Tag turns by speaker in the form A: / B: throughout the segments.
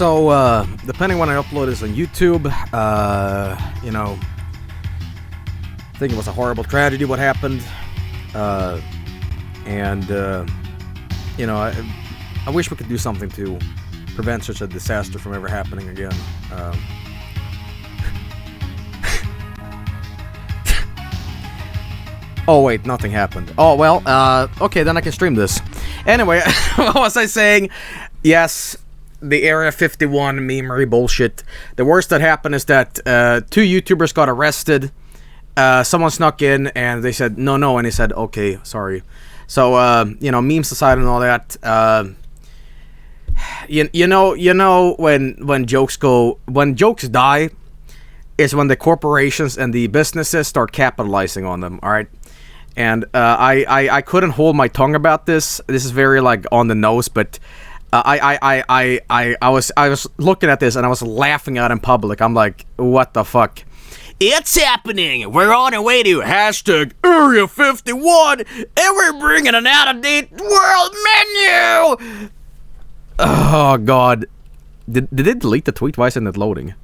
A: So, depending when I upload this on YouTube, you know, I think it was a horrible tragedy what happened. You know, I wish we could do something to prevent such a disaster from ever happening again. Oh wait, nothing happened. Oh well, okay, then I can stream this. Anyway, what was I saying? Yes, the Area 51 memery bullshit. The worst that happened is that 2 YouTubers got arrested. Someone snuck in and they said no, and he said okay, sorry. So you know, memes aside and all that. You know when jokes die is when the corporations and the businesses start capitalizing on them. All right. And I couldn't hold my tongue about this. This is very like on the nose, but I was looking at this and I was laughing out in public. I'm like, what the fuck? It's happening. We're on our way to hashtag Area 51, and we're bringing an out-of-date world menu. Oh God, did it delete the tweet? Why isn't it loading?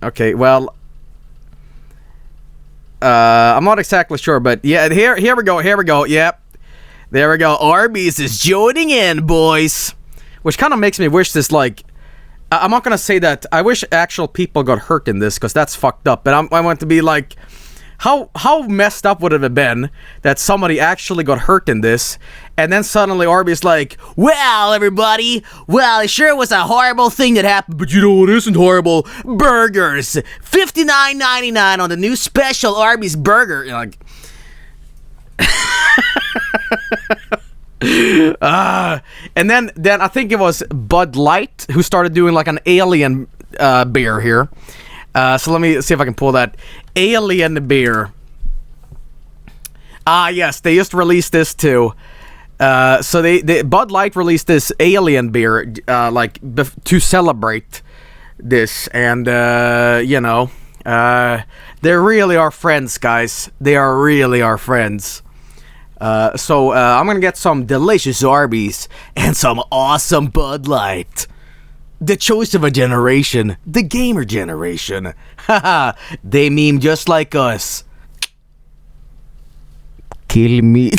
A: Okay, well. I'm not exactly sure, but yeah, here we go, yep. There we go, Arby's is joining in, boys. Which kind of makes me wish this, like, I'm not gonna say that, I wish actual people got hurt in this, because that's fucked up, but I want to be like, how messed up would it have been that somebody actually got hurt in this, and then suddenly Arby's like, well, everybody, well, it sure was a horrible thing that happened, but you know what isn't horrible? Burgers! $59.99 on the new special Arby's burger. You're like... and then I think it was Bud Light who started doing like an alien beer here. So let me see if I can pull that. Alien beer. Yes, they just released this too. So they Bud Light released this alien beer, to celebrate this, and you know, they really are friends, guys. They are really our friends. So I'm gonna get some delicious Arby's and some awesome Bud Light. The choice of a generation, the gamer generation. Haha, they meme just like us. Kill me.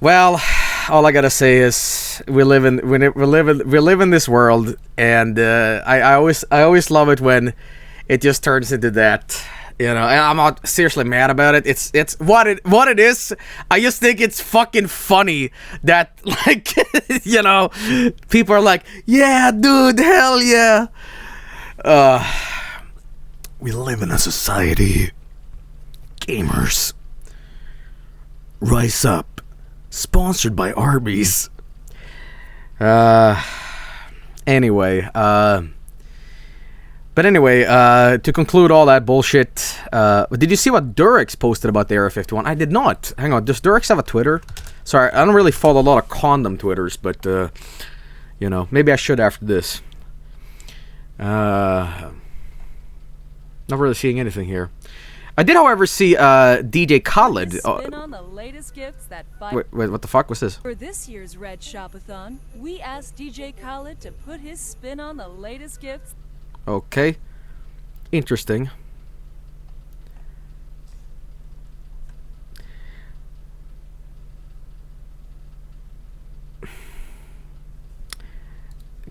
A: Well, all I gotta say is we live in this world, and I always love it when it just turns into that. You know, and I'm not seriously mad about it. It's what it is. I just think it's fucking funny that, like, you know, people are like, yeah, dude, hell yeah. We live in a society. Gamers. Rise up. Sponsored by Arby's. Anyway, But anyway, to conclude all that bullshit, did you see what Durex posted about the Area 51? I did not. Hang on, does Durex have a Twitter? Sorry, I don't really follow a lot of condom Twitters, but, you know, maybe I should after this. Not really seeing anything here. I did, however, see DJ Khaled.
B: On the latest gifts that
A: wait, what the fuck was this?
B: For this year's Red Shopathon, we asked DJ Khaled to put his spin on the latest gifts.
A: Okay. Interesting.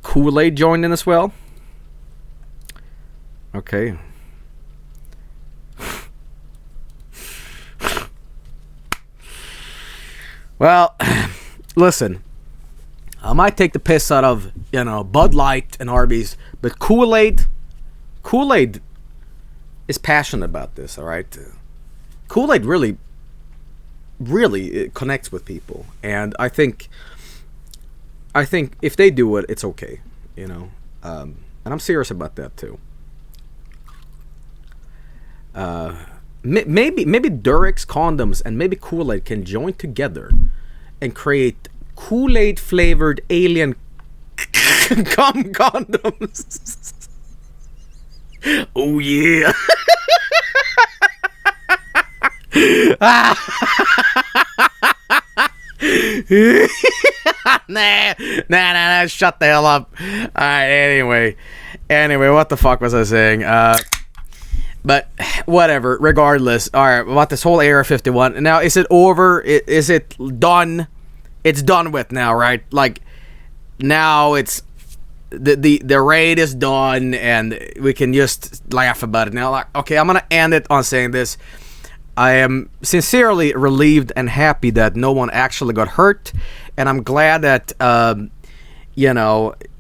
A: Kool-Aid joined in as well. Okay. Well, listen. I might take the piss out of, you know, Bud Light and Arby's, but Kool-Aid is passionate about this, all right? Kool-Aid really it connects with people, and I think if they do it, it's okay, you know. And I'm serious about that too. Maybe Durex condoms and maybe Kool-Aid can join together and create Kool-Aid flavored alien condoms. Oh yeah. Nah, shut the hell up. Alright, anyway, what the fuck was I saying? But whatever, regardless. Alright, about this whole Area 51. Now, is it over? Is it done? It's done with now, right? Like, now it's the raid is done and we can just laugh about it now. Like, okay, I'm gonna end it on saying this. I am sincerely relieved and happy that no one actually got hurt, and I'm glad that no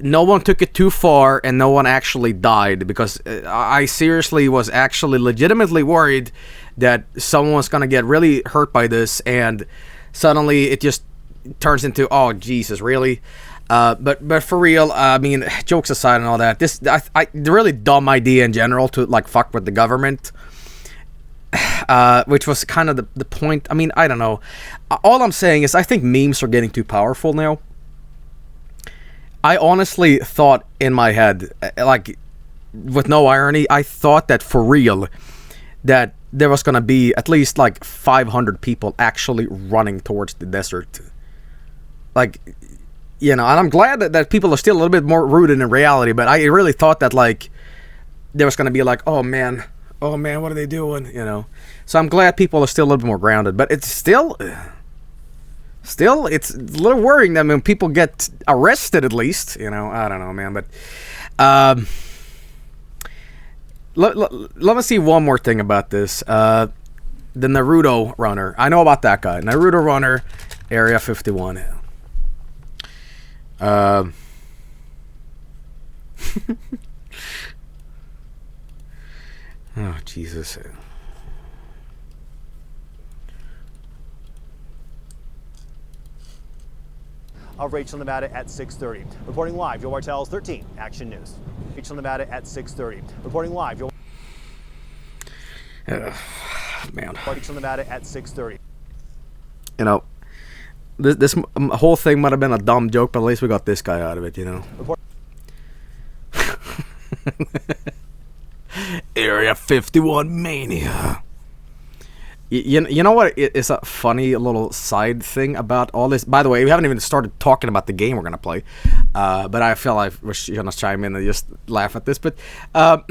A: one took it too far and no one actually died, because I seriously was actually legitimately worried that someone was gonna get really hurt by this, and suddenly it just turns into, oh Jesus, really? But for real, I mean, jokes aside and all that, this I really dumb idea in general to like fuck with the government. Which was kind of the point. I mean, I don't know. All I'm saying is I think memes are getting too powerful now. I honestly thought in my head, like, with no irony, I thought that for real, that there was going to be at least like 500 people actually running towards the desert. Like, and I'm glad that people are still a little bit more rooted in reality, but I really thought that, like, there was going to be like, oh man, what are they doing? So I'm glad people are still a little bit more grounded, but it's still it's a little worrying that when people get arrested, at least, I don't know, man. But let me see one more thing about this. The Naruto runner. I know about that guy. Naruto runner, Area 51. Oh, Jesus.
C: Of Rachel, Nevada at 6:30. Reporting live, Joe Martell's 13 Action News. Rachel, Nevada at 6:30. Reporting live, Joe.
A: Man.
C: Rachel, Nevada at 6:30.
A: This whole thing might have been a dumb joke, but at least we got this guy out of it, Area 51 mania. You know what is a funny little side thing about all this? By the way, we haven't even started talking about the game we're going to play. But I feel like we're going to chime in and just laugh at this. But I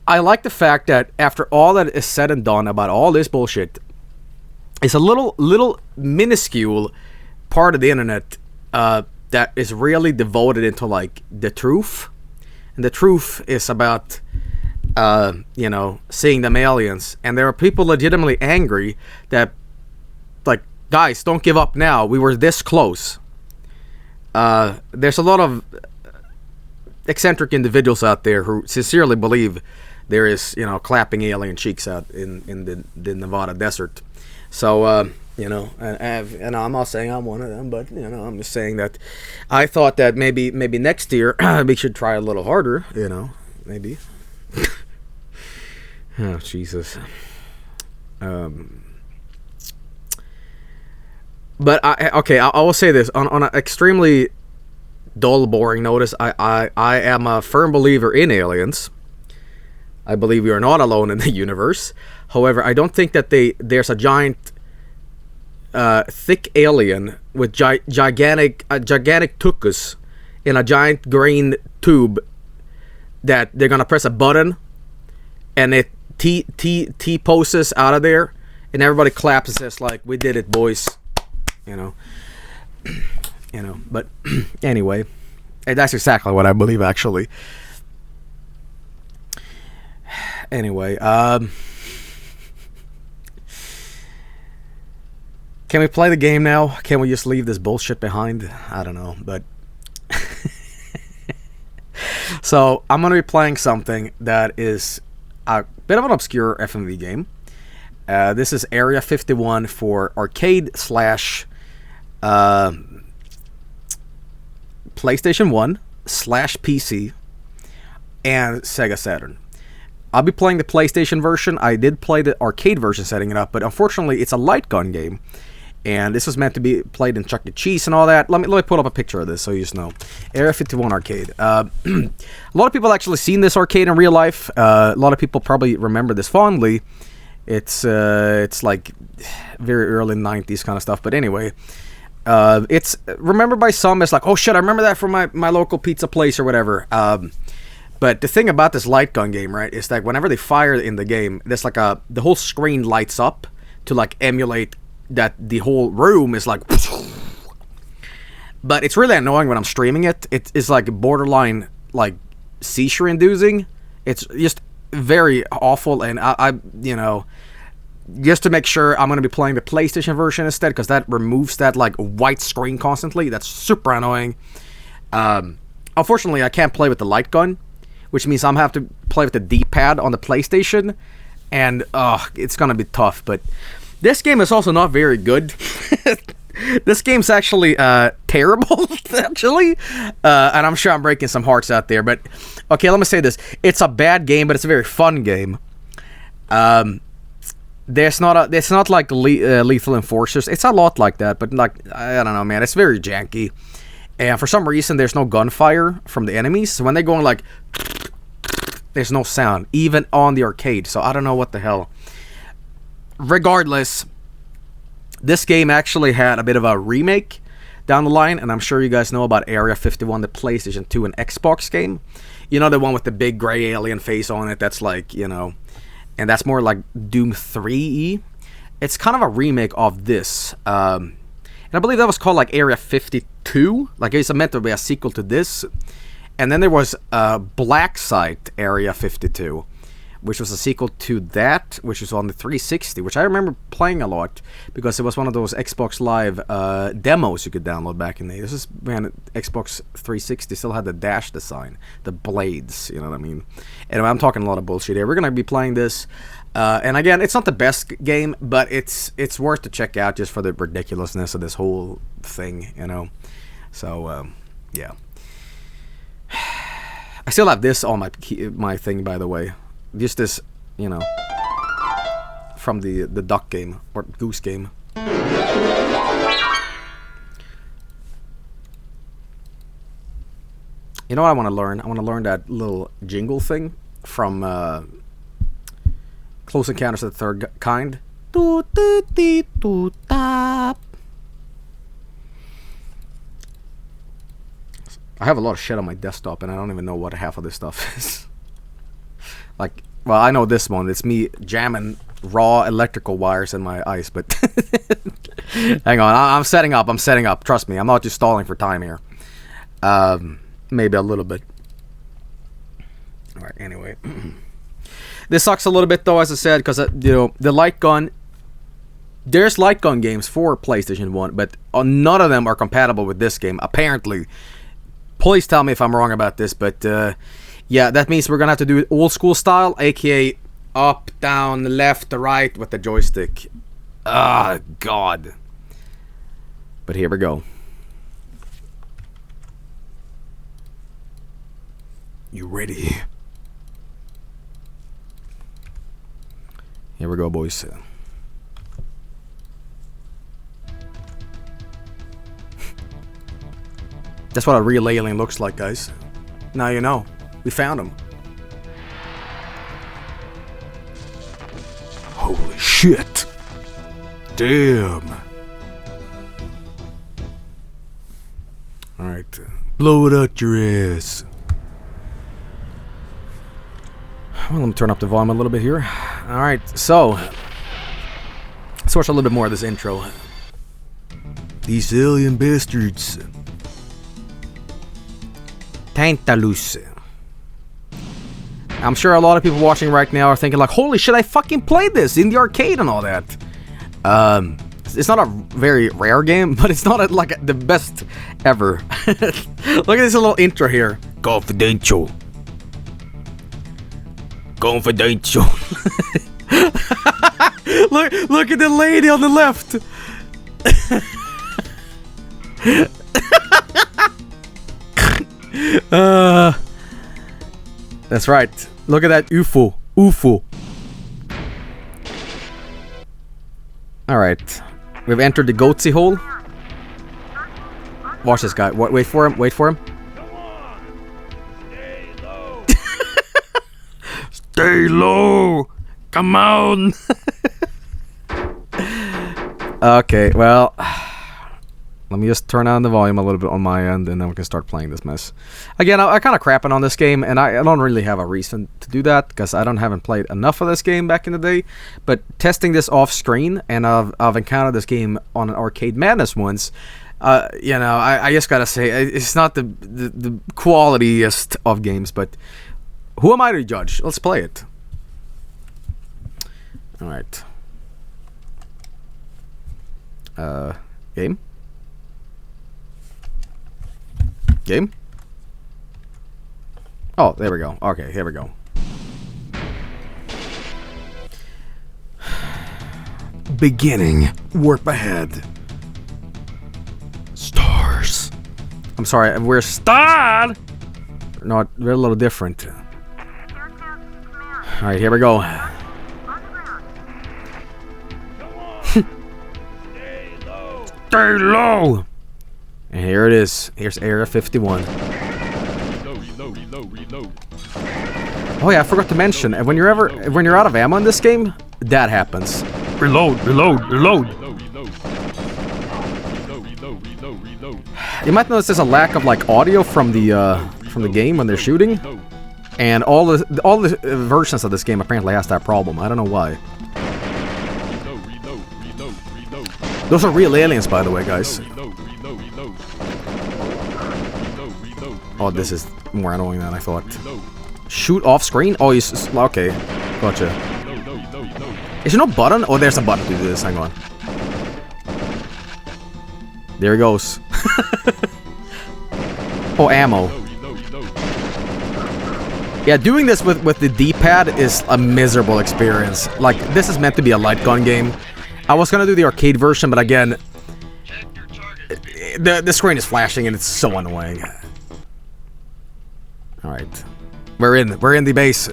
A: like the fact that after all that is said and done about all this bullshit, it's a little minuscule part of the internet that is really devoted into, like, the truth. And the truth is about seeing them aliens, and there are people legitimately angry that, like, guys, don't give up now, we were this close. There's a lot of eccentric individuals out there who sincerely believe there is, clapping alien cheeks out in the Nevada desert. So and I'm not saying I'm one of them, but I'm just saying that I thought that maybe next year we should try a little harder, maybe. Oh, Jesus. But I will say this on an extremely dull, boring notice. I am a firm believer in aliens. I believe we are not alone in the universe. However, I don't think that there's a giant, thick alien with gigantic tuchus in a giant green tube that they're gonna press a button and it T-poses out of there, and everybody claps and says, like, we did it, boys. But anyway, that's exactly what I believe, actually. Anyway, can we play the game now? Can we just leave this bullshit behind? I don't know, but so I'm gonna be playing something that is a bit of an obscure FMV game. This is Area 51 for arcade / PlayStation 1 / PC and Sega Saturn. I'll be playing the PlayStation version. I did play the arcade version setting it up, but unfortunately it's a light gun game. And this was meant to be played in Chuck E. Cheese and all that. Let me put up a picture of this so you just know. Area 51 arcade. A lot of people actually seen this arcade in real life. A lot of people probably remember this fondly. It's like very early 90s kind of stuff. But anyway, It's remembered by some as like, oh shit, I remember that from my local pizza place or whatever. But the thing about this light gun game, right, is that whenever they fire in the game, there's like the whole screen lights up to like emulate that the whole room is like. But it's really annoying when I'm streaming it. It's like borderline like seizure inducing. It's just very awful, and I you know, just to make sure I'm gonna be playing the PlayStation version instead, because that removes that like white screen constantly. That's super annoying. Unfortunately, I can't play with the light gun, which means I'm gonna have to play with the D-pad on the PlayStation, and it's gonna be tough. But this game is also not very good. This game's actually terrible, actually, and I'm sure I'm breaking some hearts out there. But okay, let me say this: it's a bad game, but it's a very fun game. It's not like Lethal Enforcers. It's a lot like that, but like I don't know, man. It's very janky, and for some reason, there's no gunfire from the enemies. So when they're going like, there's no sound, even on the arcade. So I don't know what the hell. Regardless. This game actually had a bit of a remake down the line, and I'm sure you guys know about Area 51, the PlayStation 2 and Xbox game. You know, the one with the big gray alien face on it, that's like, you know, and that's more like Doom 3E. It's kind of a remake of this. And I believe that was called like Area 52. Like it's meant to be a sequel to this. And then there was Black Site Area 52, which was a sequel to that, which was on the 360, which I remember playing a lot because it was one of those Xbox Live demos you could download back in the day. This is when Xbox 360 still had the dash design, the blades, you know what I mean? Anyway, I'm talking a lot of bullshit here. We're going to be playing this, and again, it's not the best game, but it's worth to check out just for the ridiculousness of this whole thing, you know? So, yeah. I still have this on my thing, by the way. Just this, you know, from the duck game or goose game. You know what I want to learn? I want to learn that little jingle thing from Close Encounters of the Third Kind. I have a lot of shit on my desktop, and I don't even know what half of this stuff is. Like, well, I know this one. It's me jamming raw electrical wires in my ice, but hang on. I'm setting up. Trust me. I'm not just stalling for time here. Maybe a little bit. All right, anyway. This sucks a little bit, though, as I said, because, you know, the light gun... There's light gun games for PlayStation 1, but none of them are compatible with this game, apparently. Please tell me if I'm wrong about this, but... yeah, that means we're gonna have to do it old school style, aka up, down, left, right with the joystick. Ah, God. But here we go. You ready? Here we go, boys. That's what a real alien looks like, guys. Now you know. We found him. Holy shit. Damn. Alright. Blow it out your ass. Well, let me turn up the volume a little bit here. Alright, so. Let's watch a little bit more of this intro. These alien bastards. Tantalus. I'm sure a lot of people watching right now are thinking like, holy shit, I fucking played this in the arcade and all that. It's not a very rare game, but it's not like the best ever. Look at this little intro here. Confidential. Confidential. look at the lady on the left. That's right. Look at that UFO. UFO. Alright. We've entered the goatsy hole. Watch this guy. Wait for him. Wait for him.
D: Come on. Stay low.
A: Stay low. Come on. Okay, well. Let me just turn down the volume a little bit on my end, and then we can start playing this mess. Again, I kind of crapping on this game, and I don't really have a reason to do that, because I haven't played enough of this game back in the day. But testing this off screen, and I've encountered this game on an Arcade Madness once. You know, I just gotta say, it's not the qualityest of games, but who am I to judge? Let's play it. All right. Game. Game? Oh, there we go. Okay, here we go. Beginning. Warp ahead. Stars. I'm sorry, we're starred! No, we're a little different. Alright, here we go. Stay low! And here it is. Here's Area 51.
D: Reload.
A: Oh yeah, I forgot to mention. When you're out of ammo in this game, that happens. Reload. You might notice there's a lack of like audio from the game when they're shooting, and all the versions of this game apparently has that problem. I don't know why. Those are real aliens, by the way, guys. Oh, this is more annoying than I thought. Shoot off screen? Oh, he's... Okay. Gotcha. Is there no button? Oh, there's a button to do this. Hang on. There he goes. Oh, ammo. Yeah, doing this with the D-pad is a miserable experience. Like, this is meant to be a light gun game. I was gonna do the arcade version, but again, the screen is flashing and it's so annoying. All right, we're in the base.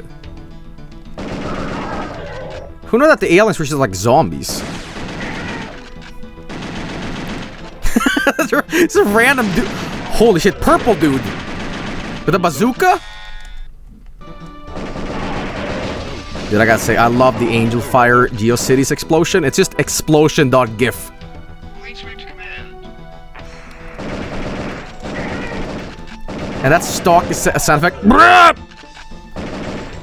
A: Who knew that the aliens were just like zombies? It's a random dude. Holy shit, purple dude with a bazooka. Dude, I gotta say, I love the Angel Fire GeoCities explosion. It's just explosion.gif. And that stock sound effect.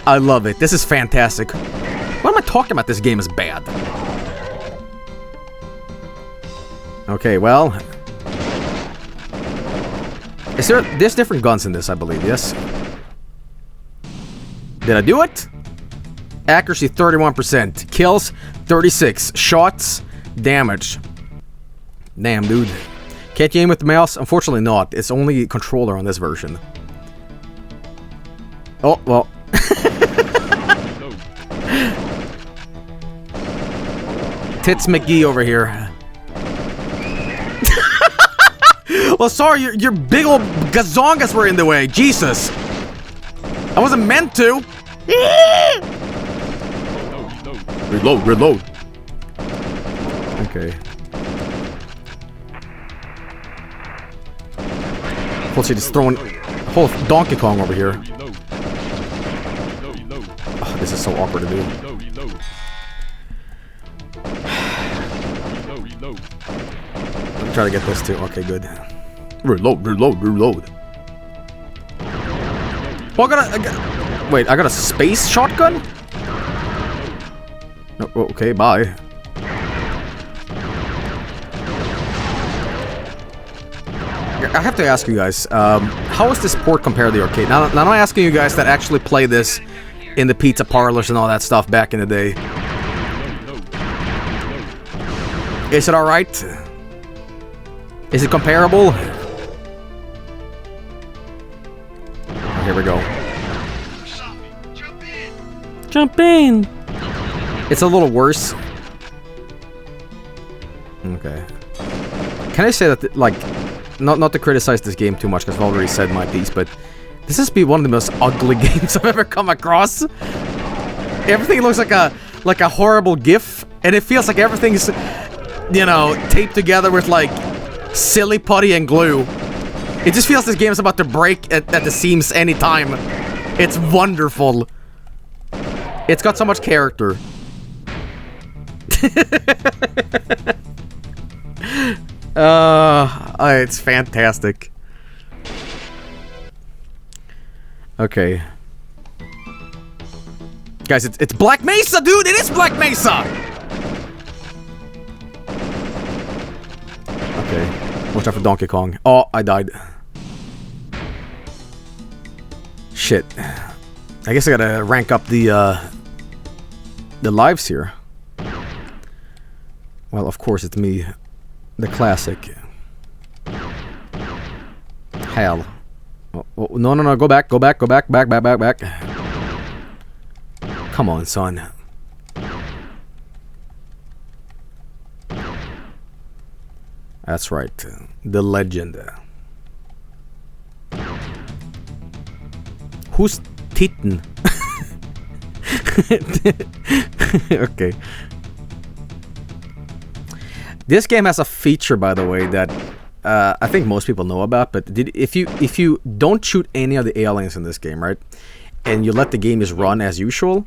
A: I love it. This is fantastic. What am I talking about? This game is bad. Okay, well. There's different guns in this, I believe, yes? Did I do it? Accuracy 31%. Kills 36. Shots. Damage. Damn, dude. Can't you aim with the mouse? Unfortunately not. It's only controller on this version. Oh, well. Tits McGee over here. Well, sorry, your big old gazongas were in the way. Jesus. I wasn't meant to. Reload. Okay. Plus, he's just throwing whole Donkey Kong over here. Oh, this is so awkward to do. Let me try to get this too. Okay, good. Reload. Oh, wait, I got a space shotgun? Oh, okay, bye. I have to ask you guys, how is this port compared to the arcade? Now I'm asking you guys that actually play this in the pizza parlors and all that stuff back in the day. Is it alright? Is it comparable? Here we go. Jump in! It's a little worse. Okay. Can I say that, like, not to criticize this game too much, because I've already said my piece, but this has been one of the most ugly games I've ever come across. Everything looks like a horrible GIF, and it feels like everything's, you know, taped together with like silly putty and glue. It just feels this game is about to break at the seams anytime. It's wonderful. It's got so much character. It's fantastic. Okay. Guys, it's Black Mesa, dude! It is Black Mesa! Okay. Watch out for Donkey Kong. Oh, I died. Shit. I guess I gotta rank up the lives here. Well, of course it's me. The classic. Hell. Oh, no, go back, back. Come on, son. That's right. The legend. Who's Titten? Okay. This game has a feature, by the way, that I think most people know about. But if you don't shoot any of the aliens in this game, right, and you let the game just run as usual,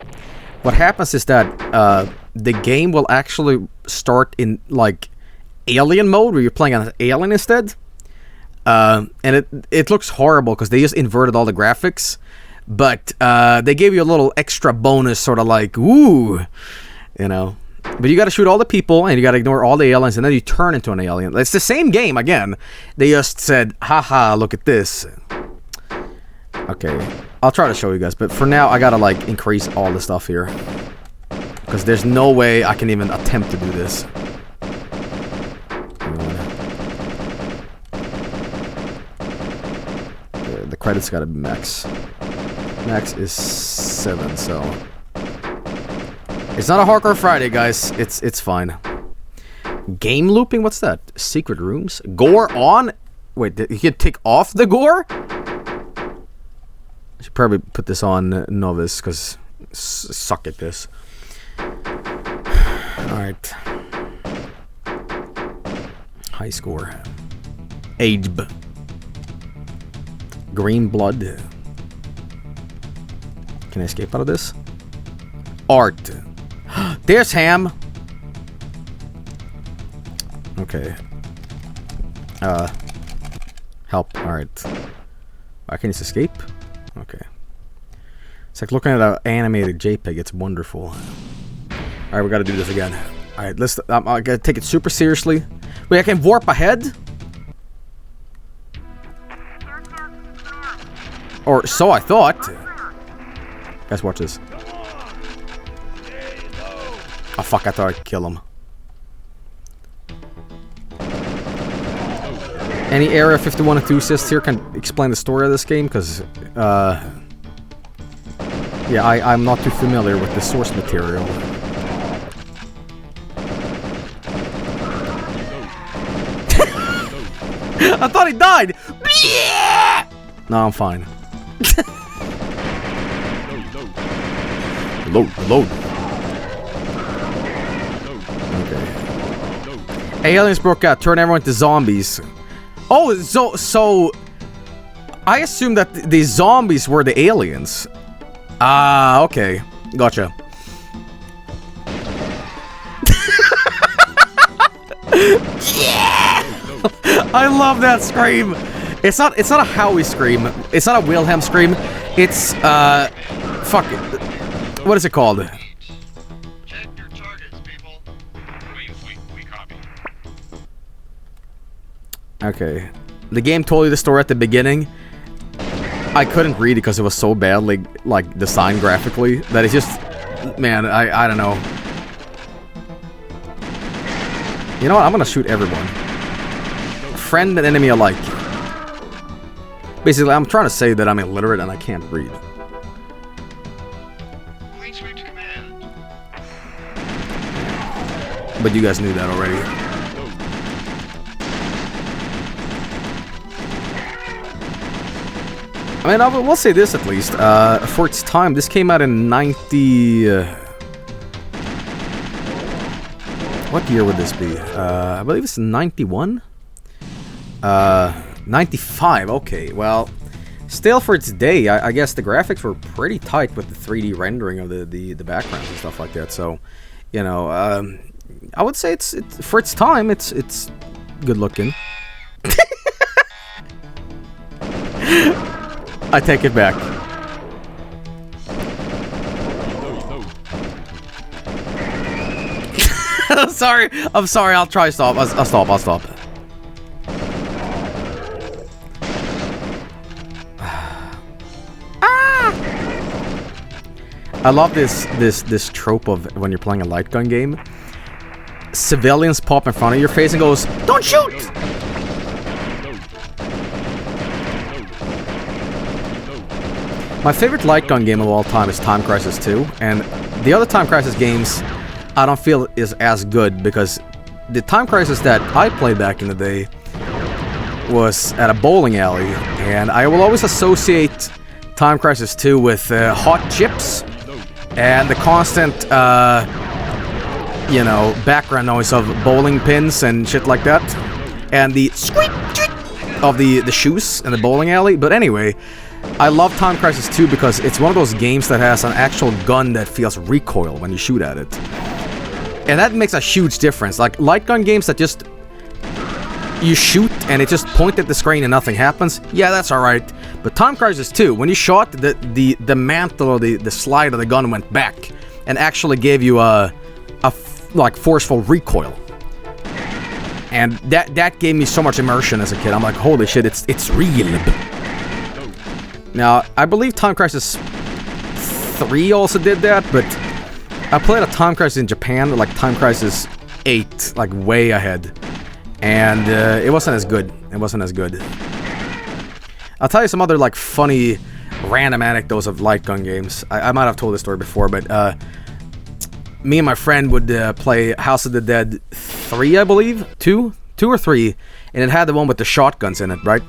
A: what happens is that the game will actually start in like alien mode, where you're playing as an alien instead. And it looks horrible because they just inverted all the graphics. But they gave you a little extra bonus, sort of like, ooh, you know. But you gotta shoot all the people, and you gotta ignore all the aliens, and then you turn into an alien. It's the same game again. They just said, haha, look at this. Okay, I'll try to show you guys, but for now, I gotta, like, increase all the stuff here. Because there's no way I can even attempt to do this. The credits gotta be max. Max is 7, so... It's not a Hardcore Friday, guys. It's fine. Game looping? What's that? Secret rooms? Gore on? Wait, you can take off the gore? I should probably put this on novice, because suck at this. Alright. High score. Abe. Green blood. Can I escape out of this? Art. There's Ham. Okay. Help. Alright. I can just escape? Okay. It's like looking at an animated JPEG. It's wonderful. Alright, we gotta do this again. Alright, let's... I gotta take it super seriously. Wait, I can warp ahead? Or so I thought. Guys, watch this. Oh fuck, I thought I'd kill him. Any Area 51 enthusiasts here can explain the story of this game? Because, yeah, I'm not too familiar with the source material. I thought he died! No, I'm fine. Load. Okay. Aliens broke out, turn everyone into zombies. Oh, so I assumed that the zombies were the aliens. Ah, okay. Gotcha. Yeah! I love that scream. It's not a Howie scream. It's not a Wilhelm scream. It's fuck it. What is it called?
E: Check your targets, people. We copy.
A: Okay. The game told you the story at the beginning. I couldn't read it because it was so badly like designed graphically that it's just, man, I don't know. You know what? I'm gonna shoot everyone. Friend and enemy alike. Basically, I'm trying to say that I'm illiterate and I can't read. But you guys knew that already. I mean, we'll say this at least. For its time, this came out in 90... what year would this be? I believe it's 91? 95, okay. Well, still for its day, I guess the graphics were pretty tight with the 3D rendering of the backgrounds and stuff like that. So, you know, I would say it's for its time, it's good looking. I take it back. I'm sorry. I'll try stop. I'll stop. I love this trope of when you're playing a light gun game. Civilians pop in front of your face and goes, "Don't shoot!" My favorite light gun game of all time is Time Crisis 2, and the other Time Crisis games I don't feel is as good, because the Time Crisis that I played back in the day was at a bowling alley, and I will always associate Time Crisis 2 with hot chips and the constant, you know, background noise of bowling pins and shit like that, and the squeak of the shoes in the bowling alley. But anyway, I love Time Crisis 2 because it's one of those games that has an actual gun that feels recoil when you shoot at it. And that makes a huge difference. Like, light gun games that just... you shoot and it just points at the screen and nothing happens. Yeah, that's alright. But Time Crisis 2, when you shot, the mantle or the slide of the gun went back and actually gave you like forceful recoil. And that gave me so much immersion as a kid. I'm like, holy shit, it's real. Now, I believe Time Crisis 3 also did that, but I played a Time Crisis in Japan, like Time Crisis 8, like way ahead. And it wasn't as good. I'll tell you some other like funny random anecdotes of light gun games. I might have told this story before, but me and my friend would play House of the Dead 3, I believe, 2 or 3, and it had the one with the shotguns in it, right?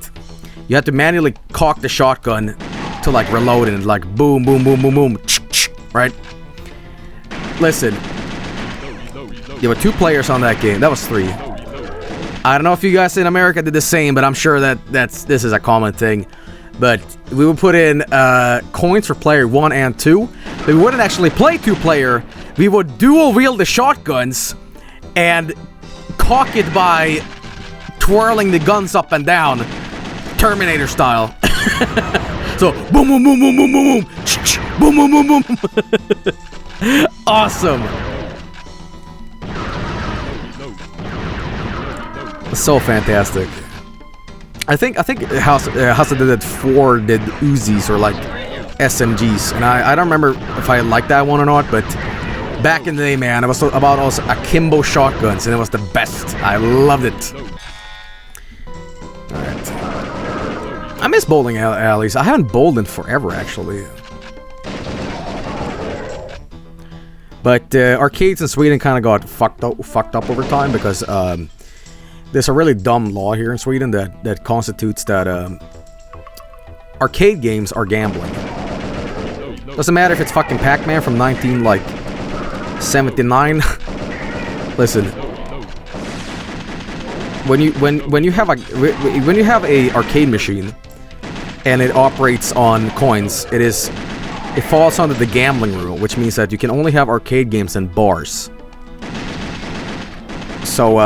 A: You had to manually cock the shotgun to like reload it, and like boom, boom, boom, boom, boom, right? Listen, there were 2 players on that game. That was 3. I don't know if you guys in America did the same, but I'm sure that this is a common thing. But we would put in coins for player 1 and 2. But we wouldn't actually play 2-player. We would dual wield the shotguns and cock it by twirling the guns up and down, Terminator style. So boom, boom, boom, boom, boom, boom, boom, boom, boom, boom, boom. Awesome. So fantastic. I think House of the Dead 4 did Uzis or like SMGs, and I don't remember if I liked that one or not, but back in the day, man, it was about also akimbo shotguns, and it was the best. I loved it. Alright. I miss bowling alleys. I haven't bowled in forever, actually. But arcades in Sweden kind of got fucked up over time, because there's a really dumb law here in Sweden that constitutes that arcade games are gambling. Doesn't matter if it's fucking Pac-Man from 1979. Listen, when you have a arcade machine and it operates on coins, it falls under the gambling rule, which means that you can only have arcade games in bars. So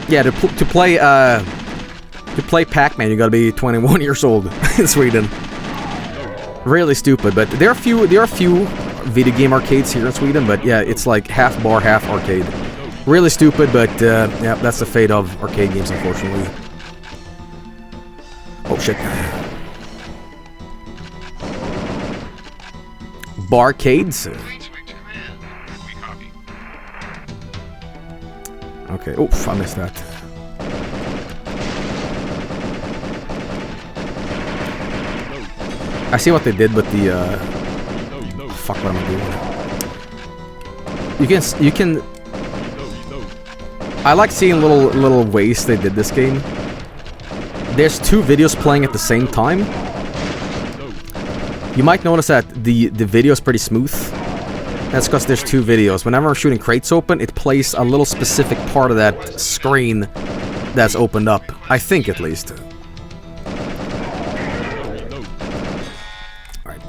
A: yeah, to play Pac-Man, you gotta be 21 years old in Sweden. Really stupid, but there are few video game arcades here in Sweden, but yeah, it's like half bar, half arcade. Really stupid, but yeah, that's the fate of arcade games, unfortunately. Oh shit. Barcades? Okay, oof, I missed that. I see what they did with the, fuck, what am I doing? You can... I like seeing little ways they did this game. There's 2 videos playing at the same time. You might notice that the video is pretty smooth. That's because there's 2 videos. Whenever I'm shooting crates open, it plays a little specific part of that screen that's opened up. I think, at least. Alright.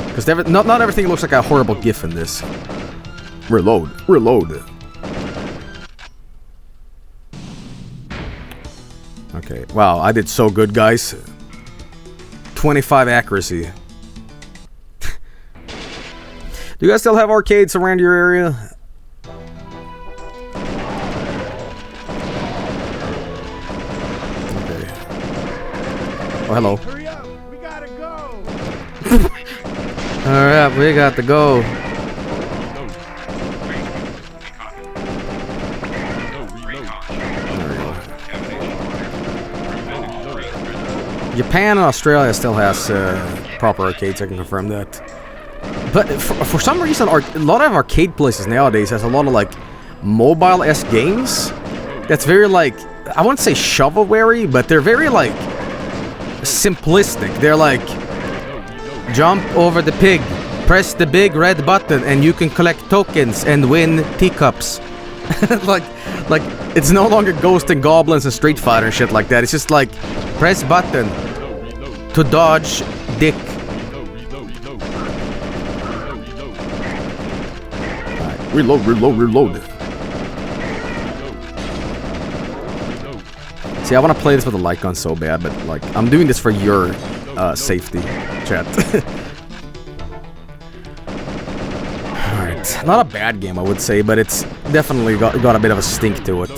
A: Because not everything looks like a horrible GIF in this. Reload. Okay, wow, I did so good, guys. 25 accuracy. Do you guys still have arcades around your area? Okay. Oh, hello.
D: Hurry up! We gotta go!
A: Alright, we got to go. Japan and Australia still has proper arcades, I can confirm that. But for some reason, a lot of arcade places nowadays has a lot of, like, mobile-esque games. That's very, like, I wouldn't say shovelware-y, but they're very, like, simplistic. They're like, jump over the pig, press the big red button, and you can collect tokens and win teacups. like, it's no longer Ghosts and Goblins and Street Fighter and shit like that. It's just like, press button to dodge dick. Reload, reload, reload. See, I want to play this with a light gun so bad, but like, I'm doing this for your safety, chat. Alright, not a bad game, I would say, but it's definitely got a bit of a stink to it.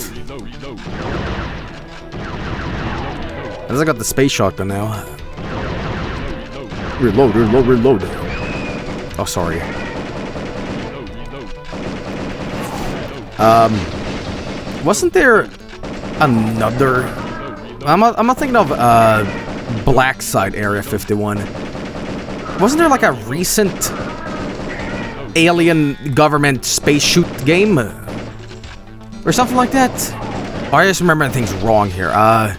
A: At least I got the space shotgun now. Reload, reload, reload. Oh, sorry. Wasn't there another... I'm not thinking of Black Side Area 51. Wasn't there like a recent alien government space shoot game? Or something like that? Oh, I just remember things wrong here. I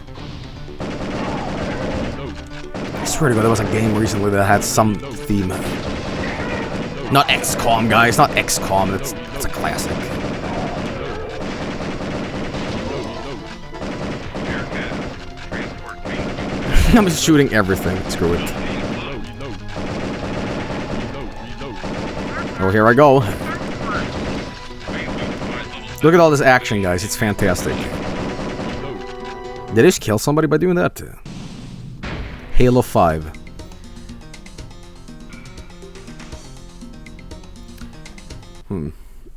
A: swear to God, there was a game recently that had some theme. Not XCOM, guys. Not XCOM. It's a classic. I'm just shooting everything. Screw it. Oh, here I go. Look at all this action, guys. It's fantastic. Did I just kill somebody by doing that? Halo 5.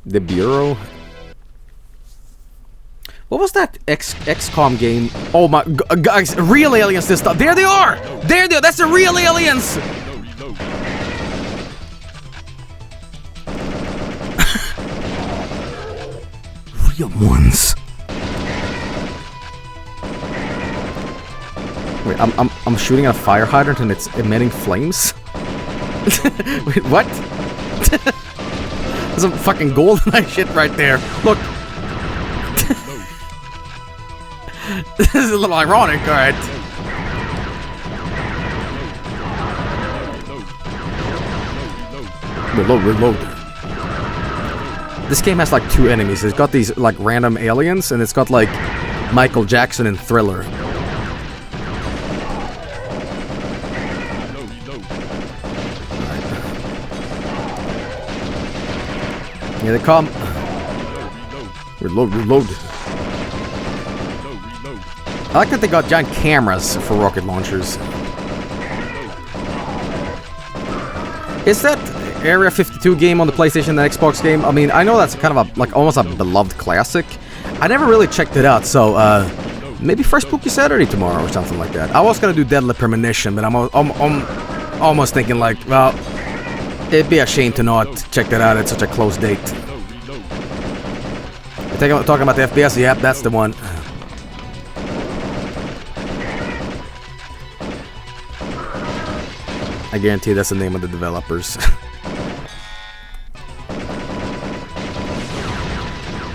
A: The Bureau. What was that XCOM game? Oh my guys, real aliens this time. There they are! There they are! That's the real aliens! Real ones. Wait, I'm shooting at a fire hydrant and it's emitting flames? Wait, what? There's some fucking golden shit right there. Look. This is a little ironic, alright. Reload, reload. This game has like two enemies. It's got these like random aliens, and it's got like Michael Jackson in Thriller. Here they come. Reload, reload. I like that they got giant cameras for rocket launchers. Is that Area 52 game on the PlayStation and Xbox game? I mean, I know that's kind of a, like, almost a beloved classic. I never really checked it out, so, maybe for Spooky Saturday tomorrow or something like that. I was gonna do Deadly Premonition, but I'm almost thinking, like, well, it'd be a shame to not check that out at such a close date. Talking about the FPS, yep, that's the one. I guarantee that's the name of the developers.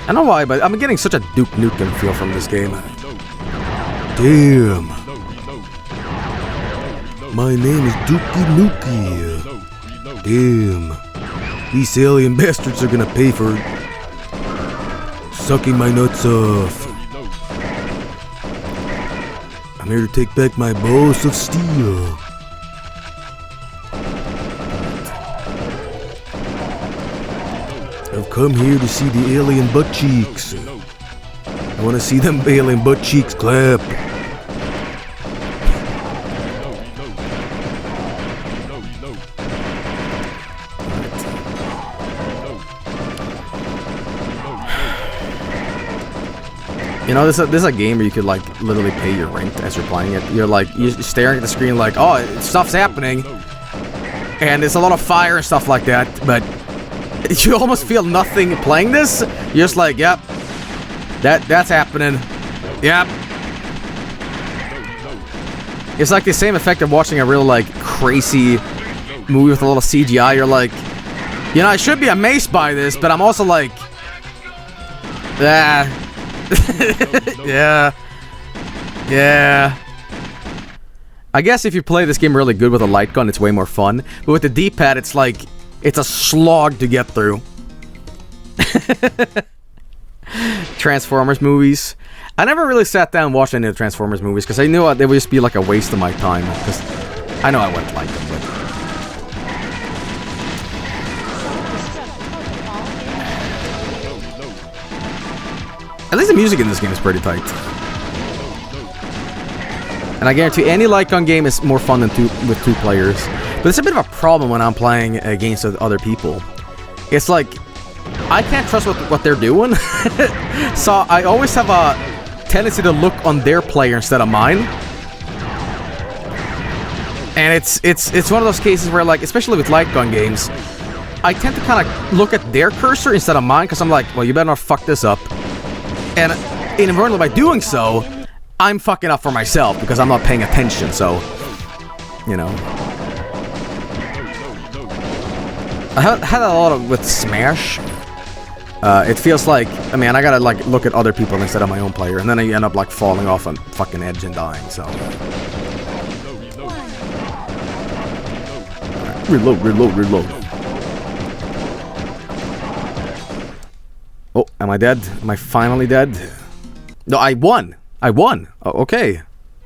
A: I don't know why, but I'm getting such a Duke Nukem feel from this game. Damn. My name is Dookie Nukie. Damn. These alien bastards are gonna pay for sucking my nuts off. I'm here to take back my balls of steel. I've come here to see the alien butt cheeks. I want to see them alien butt cheeks clap. You know, this is a game where you could, like, literally pay your rent as you're playing it. You're staring at the screen like, oh, stuff's happening. And there's a lot of fire and stuff like that, but you almost feel nothing playing this. You're just like, yep, that's happening. Yep. It's like the same effect of watching a real, like, crazy movie with a lot of CGI. You're like, you know, I should be amazed by this, but I'm also like, yeah. Yeah. I guess if you play this game really good with a light gun, it's way more fun. But with the D-pad, it's like, it's a slog to get through. Transformers movies. I never really sat down and watched any of the Transformers movies because I knew they would just be like a waste of my time. Because I know I wouldn't like them, but... At least the music in this game is pretty tight. And I guarantee any light gun game is more fun than with two players. But it's a bit of a problem when I'm playing against other people. It's like, I can't trust what they're doing. So I always have a tendency to look on their player instead of mine. And it's one of those cases where, like, especially with light gun games, I tend to kind of look at their cursor instead of mine, because I'm like, well, you better not fuck this up. And inadvertently by doing so, I'm fucking up for myself because I'm not paying attention, so, you know. I had a lot of with Smash. It feels like, I mean, I gotta, like, look at other people instead of my own player, and then I end up, like, falling off a fucking edge and dying, so. Reload. Oh, am I dead? Am I finally dead? No, I won! Oh, okay.
E: I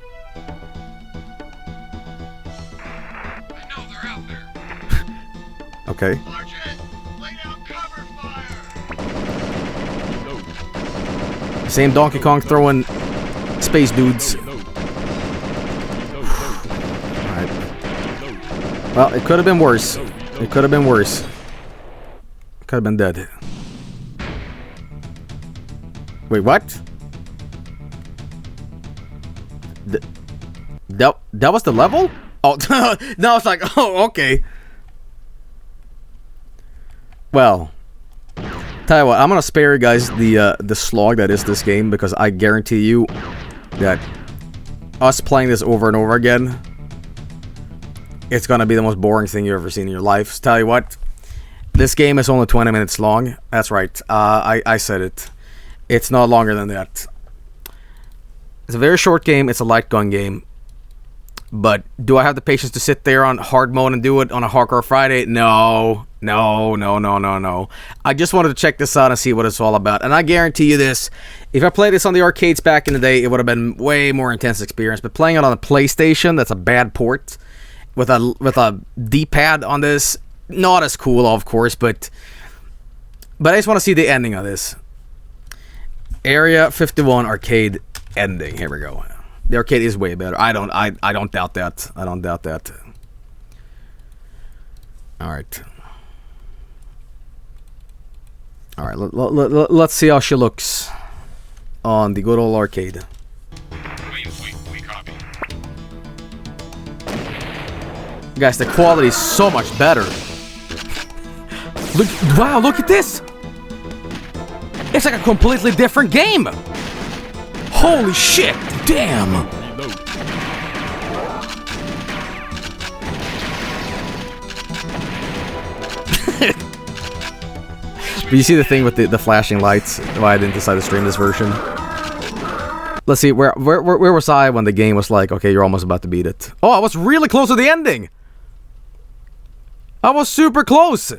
E: know they're out there.
A: Okay.
E: Sergeant, lay down cover fire.
A: Same Donkey Kong throwing space dudes. Alright. Well, it could have been worse. It could have been worse. Could have been dead. Wait, what? That was the level? Oh, no, it's like, oh, okay. Well, tell you what, I'm gonna spare you guys the slog that is this game, because I guarantee you that us playing this over and over again, it's gonna be the most boring thing you've ever seen in your life. So tell you what, this game is only 20 minutes long. That's right. I said it. It's not longer than that. It's a very short game. It's a light gun game. But do I have the patience to sit there on hard mode and do it on a Hardcore Friday? No. I just wanted to check this out and see what it's all about. And I guarantee you this, if I played this on the arcades back in the day, it would have been way more intense experience. But playing it on a PlayStation, that's a bad port, with a D-pad on this, not as cool, of course, but I just want to see the ending of this. Area 51 arcade ending. Here we go. The arcade is way better. I don't doubt that. I don't doubt that. All right. Let's see how she looks on the good old arcade.
E: We copy.
A: Guys, the quality is so much better. Wow, look at this. It's like a completely different game. Holy shit. Damn. Do you see the thing with the flashing lights? Why I didn't decide to stream this version? Let's see, where was I when the game was like, okay, you're almost about to beat it? Oh, I was really close to the ending. I was super close.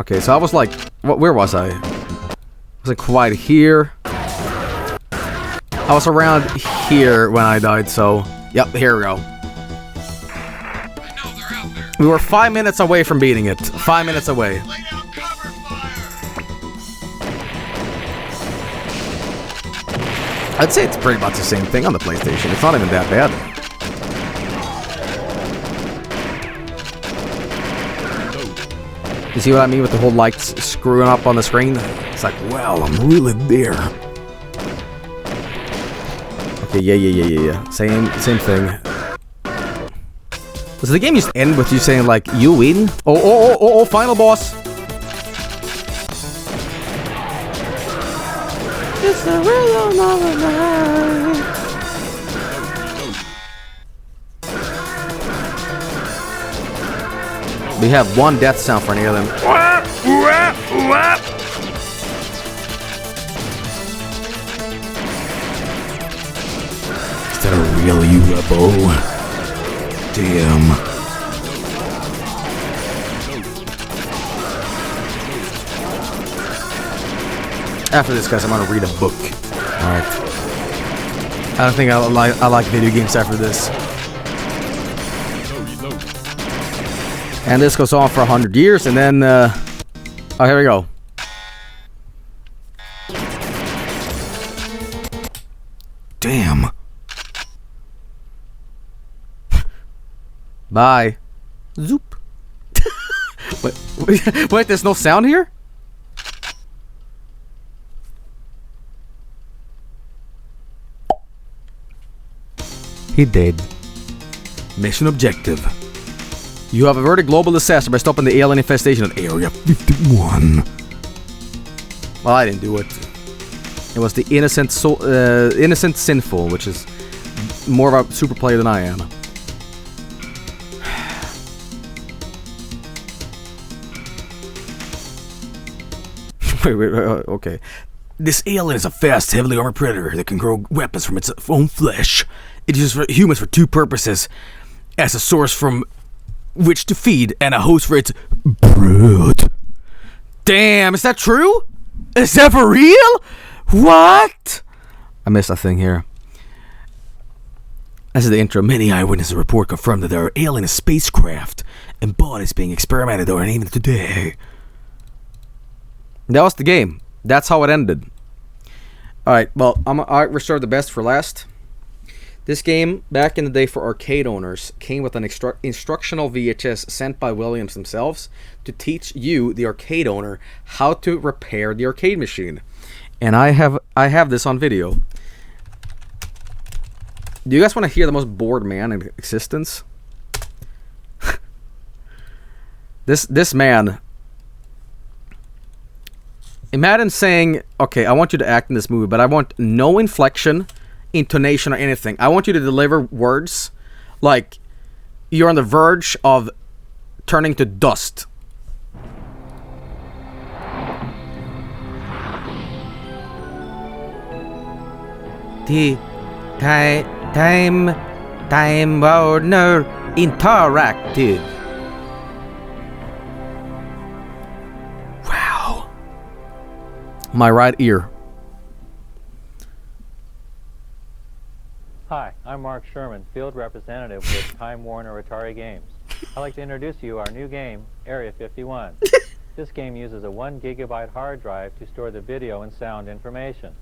A: Okay, so I was like, where was I? I was like quite here. I was around here when I died, so yep, here we go.
E: I know they're out there.
A: We were 5 minutes away from beating it. 5 minutes away.
E: Lay down cover fire.
A: I'd say it's pretty much the same thing on the PlayStation. It's not even that bad. You see what I mean with the whole lights screwing up on the screen? It's like, well, I'm really there. Okay, yeah. Same thing. Does the game just end with you saying like, you win? Oh, final boss. It's the rhythm of the night. We have one death sound for any of them. Is that a real UFO? Damn. After this, guys, I'm gonna read a book. Alright. I don't think I like video games after this. And this goes on for 100 years, and then, oh, here we go. Damn. Bye. Zoop. Wait, there's no sound here? He dead. Mission objective. You have averted global disaster by stopping the alien infestation at Area 51. Well, I didn't do it. It was the innocent sinful, which is more of a super player than I am. wait, okay. This alien is a fast, heavily armored predator that can grow weapons from its own flesh. It uses humans for two purposes: as a source from which to feed, and a host for its brood. Damn, is that true? Is that for real? What? I missed a thing here. As is the intro, many eyewitnesses report confirmed that there are alien spacecraft and bodies being experimented on even today. That was the game. That's how it ended. Alright, well, I reserved the best for last. This game, back in the day for arcade owners, came with an instructional VHS sent by Williams themselves to teach you, the arcade owner, how to repair the arcade machine. And I have this on video. Do you guys want to hear the most bored man in existence? This man. Imagine saying, okay, I want you to act in this movie, but I want no inflection, intonation, or anything. I want you to deliver words like you're on the verge of turning to dust. The Time Warner Interactive. Wow. My right ear.
F: Hi, I'm Mark Sherman, field representative with Time Warner Atari Games. I'd like to introduce you our new game, Area 51. This game uses a 1 gigabyte hard drive to store the video and sound information.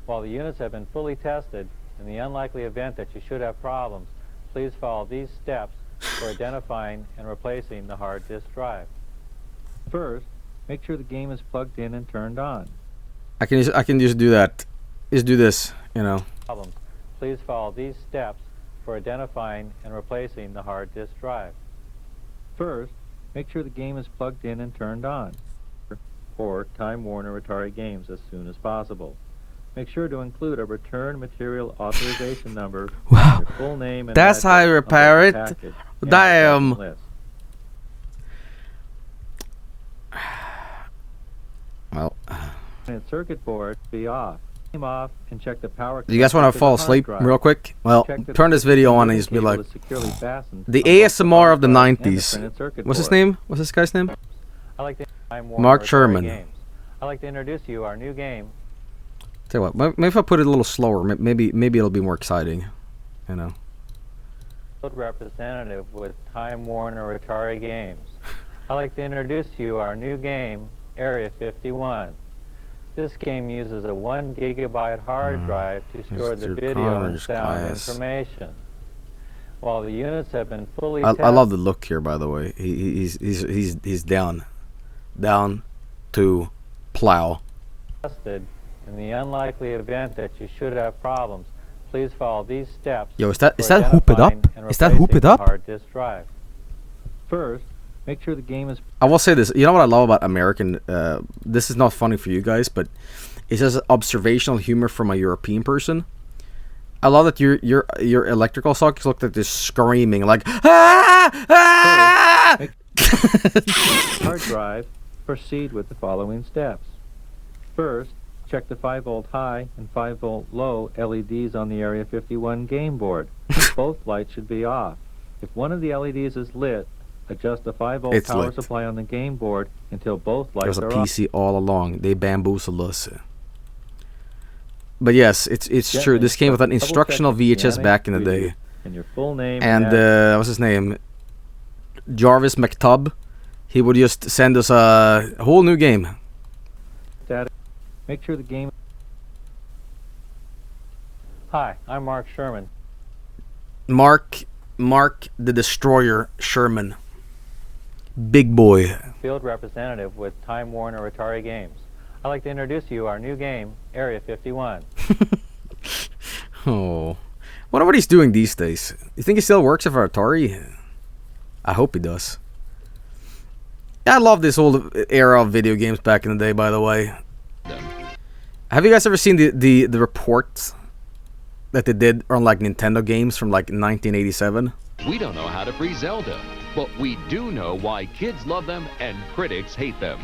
F: While the units have been fully tested, in the unlikely event that you should have problems, please follow these steps for identifying and replacing the hard disk drive. First, make sure the game is plugged in and turned on.
A: I can just do that. Just do this, you know.
F: Problems. Please follow these steps for identifying and replacing the hard disk drive. First, make sure the game is plugged in and turned on, or Time Warner Atari Games as soon as possible. Make sure to include a return material authorization number,
A: Wow.
F: your full name, and
A: That's how I repair it. Damn. Well,
F: Circuit board be off. Game off and check the power.
A: do you guys want to fall asleep real quick? Well, turn this video on and just be like, the ASMR of the 90s. What's his name? What's this guy's name? Mark Sherman.
F: I'd like to introduce you our new game.
A: Tell you what, maybe if I put it a little slower, maybe it'll be more exciting, you know.
F: Representative with Time Warner Atari Games. I'd like to introduce you our new game, Area 51. This game uses a 1 gigabyte hard drive to store the video and sound information. While the units have been fully tested.
A: I love the look here, by the way. He's down. down to plow.
F: Tested. In the unlikely event that you should have problems, please follow these steps.
A: Yo, is that
F: for
A: hoop it up?
F: identifying and
A: Is that hoop it
F: replacing
A: up?
F: the hard disk drive. First, make sure the game is
A: I will say this. You know what I love about American? This is not funny for you guys, but it's just observational humor from a European person. I love that your electrical sockets look like they're screaming like ah ah.
F: hard drive. Proceed with the following steps. First, check the 5-volt high and 5-volt low LEDs on the Area 51 game board. Both lights should be off. If one of the LEDs is lit, adjust the 5-volt power
A: lit.
F: supply on the game board until both lights
A: There's a
F: are
A: PC all along. They bamboozled us. But yes, it's true. This came with an instructional VHS back in the day.
F: And your full name
A: And what's his name? Jarvis McTubb. He would just send us a whole new game.
F: status. Make sure the game. Hi, I'm Mark Sherman.
A: Mark the Destroyer Sherman. Big boy.
F: Field representative with Time Warner Atari Games. I'd like to introduce you our new game, Area 51.
A: Oh. Wonder what he's doing these days. You think he still works for Atari? I hope he does. I love this old era of video games back in the day, by the way. Have you guys ever seen the reports that they did on like Nintendo games from like 1987?
G: We don't know how to free Zelda, but we do know why kids love them and critics hate them.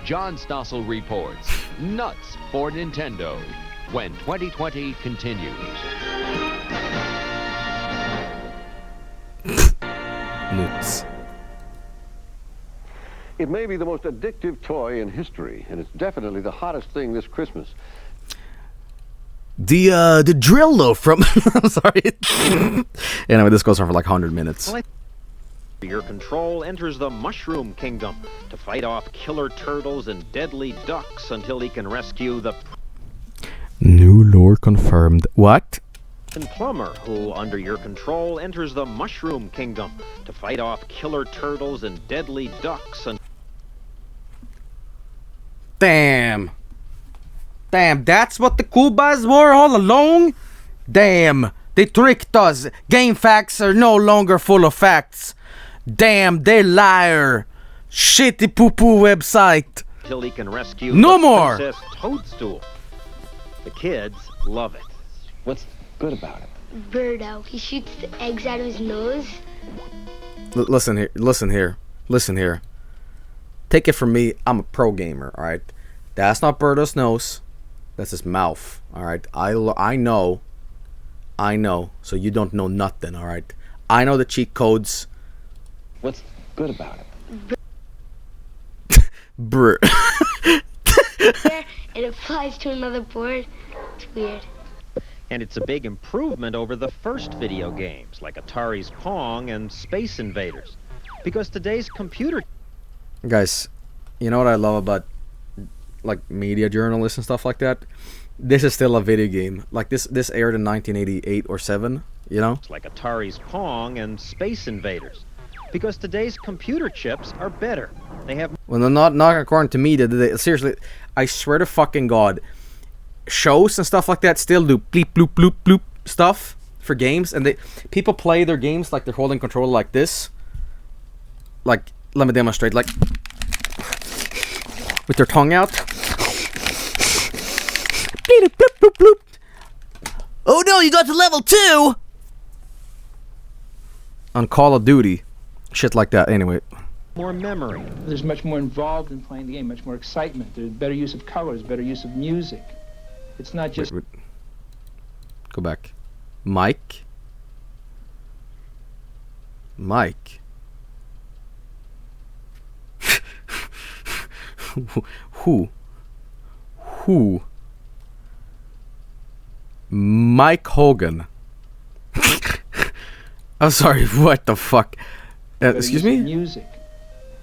G: John Stossel reports, nuts for Nintendo, when 2020 continues.
A: Nuts.
H: It may be the most addictive toy in history, and it's definitely the hottest thing this Christmas.
A: The drill though from I'm sorry. Anyway, this goes on for like 100 minutes.
I: Your control enters the Mushroom Kingdom to fight off killer turtles and deadly ducks until he can rescue the
A: New lore confirmed. What?
I: plumber, who under your control enters the Mushroom Kingdom to fight off killer turtles and deadly ducks and
A: Damn, that's what the Kubas were all along? Damn, they tricked us. Game facts are no longer full of facts. Damn, they liar. Shitty poo-poo website.
I: until he can rescue
A: No
I: the
A: more.
I: Princess Toadstool. The kids love it.
H: What's good about it?
J: Birdo. He shoots the eggs out of his nose.
A: Listen here. Take it from me, I'm a pro gamer, alright? That's not Birdo's nose. That's his mouth, alright? I know. So you don't know nothing, alright? I know the cheat codes.
H: What's good about it?
A: Brr.
J: And it flies to another board. It's weird.
I: And it's a big improvement over the first video games, like Atari's Pong and Space Invaders. Because today's computer...
A: Guys, you know what I love about like media journalists and stuff like that? This is still a video game. Like this aired in 1988 or 7, you know?
I: like Atari's Pong and Space Invaders. Because today's computer chips are better. They have...
A: Well, not according to me. Seriously, I swear to fucking God, shows and stuff like that still do bleep bloop bloop bloop stuff for games, and people play their games like they're holding controller like this. Like, let me demonstrate. Like, with their tongue out. Bloop, bloop, bloop. Oh no, you got to level 2 on Call of Duty. Shit like that, anyway.
I: more memory.
K: There's much more involved in playing the game, much more excitement. There's better use of colors, better use of music. It's not just...
A: Wait. Go back. Mike? Who? Mike Hogan. I'm sorry, what the fuck? Excuse me?
K: Music.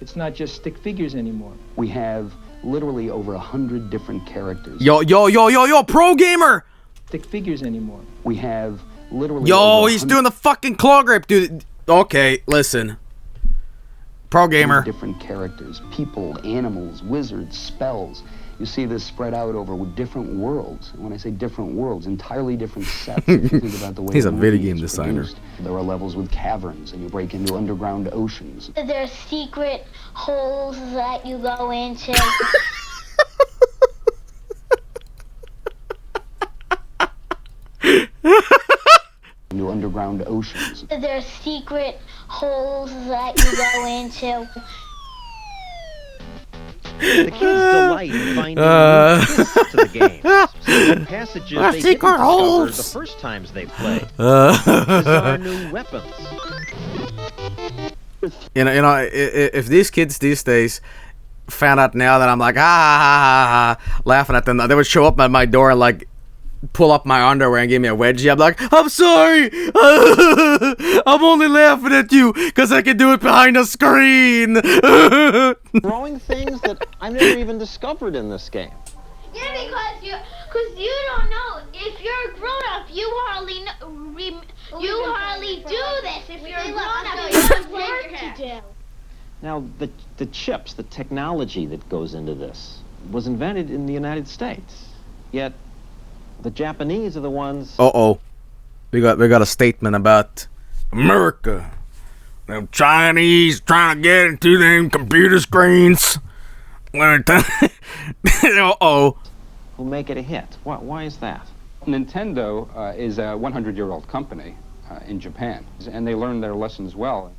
K: It's not just stick figures anymore.
L: We have literally over 100 different characters.
A: Yo, pro gamer!
K: Stick figures anymore.
L: We have literally
A: Yo, he's doing the fucking claw grip, dude. Okay, listen. Pro gamer.
L: Different characters, people, animals, wizards, spells. You see this spread out over different worlds. And when I say different worlds, entirely different sets. If you think about the way
A: He's a
L: movie
A: video game
L: is
A: designer.
L: produced, there are levels with caverns, and you break into underground oceans.
J: There's secret holes that you go into.
L: Into underground oceans.
J: There's secret holes that you go into.
I: The kids delight in finding new twists to the game. Some passages they didn't discover the first times they played. Bizarre new weapons.
A: You know, if these kids these days found out now that I'm like laughing at them, they would show up at my door and like pull up my underwear and give me a wedgie. I'm like, I'm sorry, I'm only laughing at you because I can do it behind a screen.
I: Throwing things that I've never even discovered in this game.
J: Yeah, because you don't know. If you're a grown up, you hardly do this. If you're a grown up, you have work to do.
I: Now, the chips, the technology that goes into this, was invented in the United States. Yet, the Japanese are the ones...
A: We got a statement about America. Them Chinese trying to get into them computer screens.
I: Who make it a hit. Why is that?
M: Nintendo is a 100-year-old company in Japan, and they learned their lessons well.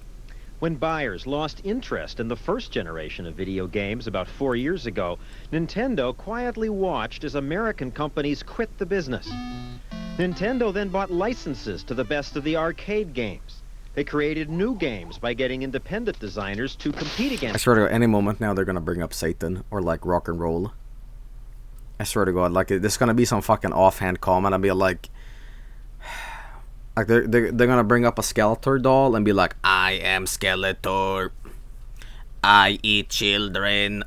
I: When buyers lost interest in the first generation of video games about 4 years ago, Nintendo quietly watched as American companies quit the business. Nintendo then bought licenses to the best of the arcade games. They created new games by getting independent designers to compete against.
A: I swear to God, any moment now they're gonna bring up Satan or like rock and roll. I swear to God, like there's gonna be some fucking offhand comment and be like they're gonna bring up a Skeletor doll and be like, I am Skeletor. I eat children.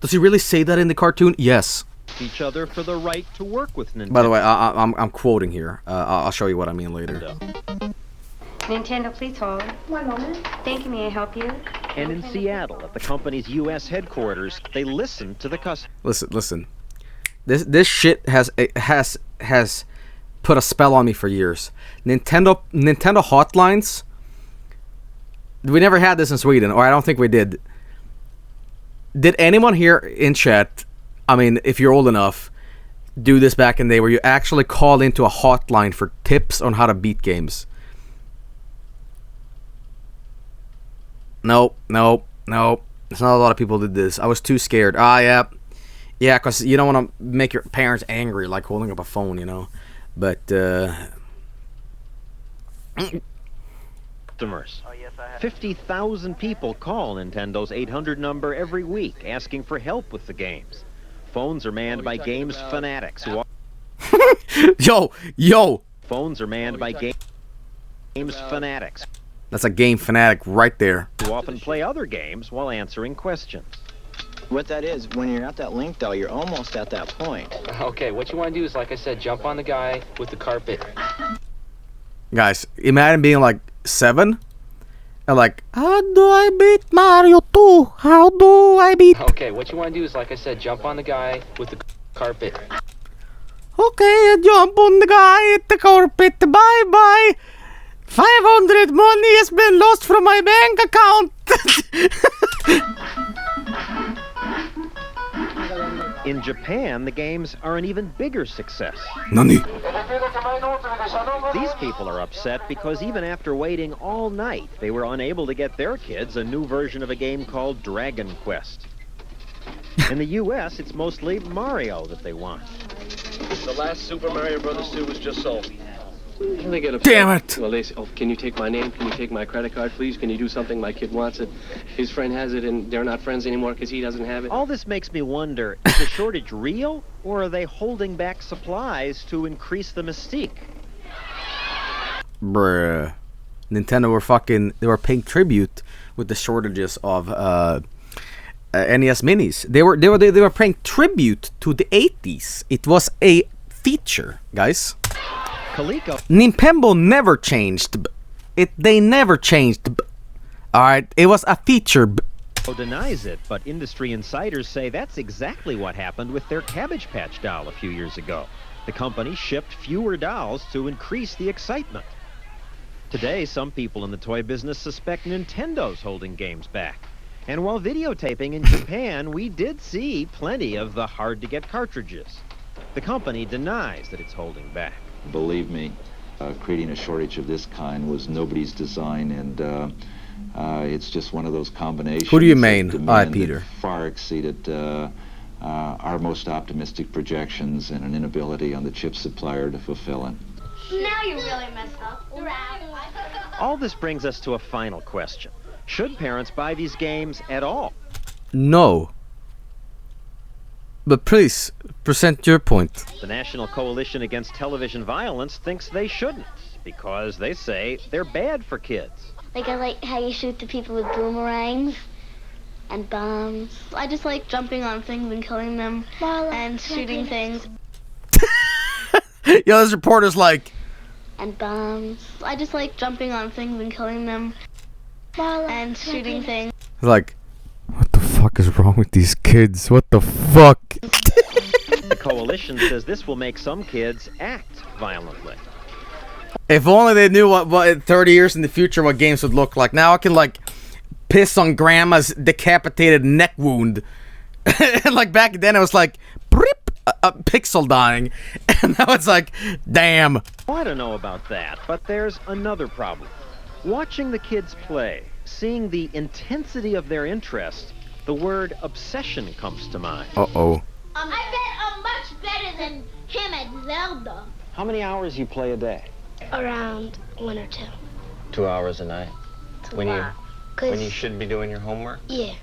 A: Does he really say that in the cartoon? Yes.
I: Each other for the right to work with Nintendo.
A: By the way, I'm quoting here. I'll show you what I mean later.
N: Nintendo, please hold. One moment. Thank you. May I help you?
I: And in Seattle, at the company's U.S. headquarters, they listened to the customers.
A: Listen. This shit has put a spell on me for years. Nintendo hotlines. We never had this in Sweden, or I don't think we did. Did anyone here in chat, I mean, if you're old enough, do this back in the day where you actually call into a hotline for tips on how to beat games? Nope. There's not a lot of people did this. I was too scared. Yeah, because you don't want to make your parents angry, like holding up a phone, you know. But
I: customers. 50,000 people call Nintendo's 800 number every week asking for help with the games. Phones are manned by games fanatics who
A: Yo!
I: Phones are manned by games fanatics.
A: That's a game fanatic right there.
I: Who often play other games while answering questions.
O: What that is, when you're at that link, though, you're almost at that point.
P: Okay, what you want to do is, like I said, jump on the guy with the carpet.
A: Guys, imagine being like 7 and like, how do I beat Mario 2? How do I beat...
P: Okay, what you want to do is, like I said, jump on the guy with the carpet.
A: Okay, I jump on the guy at the carpet. Bye-bye. 500 money has been lost from my bank account.
I: In Japan, the games are an even bigger success.
A: Nani?
I: These people are upset because even after waiting all night, they were unable to get their kids a new version of a game called Dragon Quest. In the U.S., it's mostly Mario that they want.
Q: The last Super Mario Bros. 2 was just sold. They get upset.
A: Damn it!
Q: Well, they say, oh, can you take my name? Can you take my credit card, please? Can you do something? My kid wants it. His friend has it, and they're not friends anymore because he doesn't have it.
I: All this makes me wonder, is the shortage real, or are they holding back supplies to increase the mystique?
A: Bruh. Nintendo they were paying tribute with the shortages of NES Minis. They were paying tribute to the 80s. It was a feature, guys. Nintendo never changed. They never changed All right, it was a feature.
I: Denies it, but industry insiders say that's exactly what happened with their Cabbage Patch doll a few years ago. The company shipped fewer dolls to increase the excitement. Today, some people in the toy business suspect Nintendo's holding games back. And while videotaping in Japan, we did see plenty of the hard-to-get cartridges. The company denies that it's holding back.
R: Believe me, creating a shortage of this kind was nobody's design, and it's just one of those combinations.
A: Who do you mean? Peter.
R: Far exceeded our most optimistic projections and an inability on the chip supplier to fulfill it.
J: Now you really messed up.
I: All this brings us to a final question. Should parents buy these games at all?
A: No. But please, present your point.
I: The National Coalition Against Television Violence thinks they shouldn't, because they say they're bad for kids.
J: Like, I like how you shoot the people with boomerangs and bombs. I just like jumping on things and killing them and shooting things.
A: Yo, this reporter's like...
J: And bombs. I just like jumping on things and killing them and shooting things.
A: Like, what the fuck is wrong with these kids? What the fuck?
I: The coalition says this will make some kids act violently.
A: If only they knew what 30 years in the future what games would look like. Now I can like piss on grandma's decapitated neck wound. Like back then it was like a pixel dying, and now it's like, damn.
I: I don't know about that, but there's another problem. Watching the kids play, seeing the intensity of their interest, the word obsession comes to mind.
A: Uh-oh.
J: I bet I'm much better than him at Zelda.
P: How many hours you play a day?
J: Around 1 or 2.
P: 2 hours a night. When you should be doing your homework?
J: Yeah.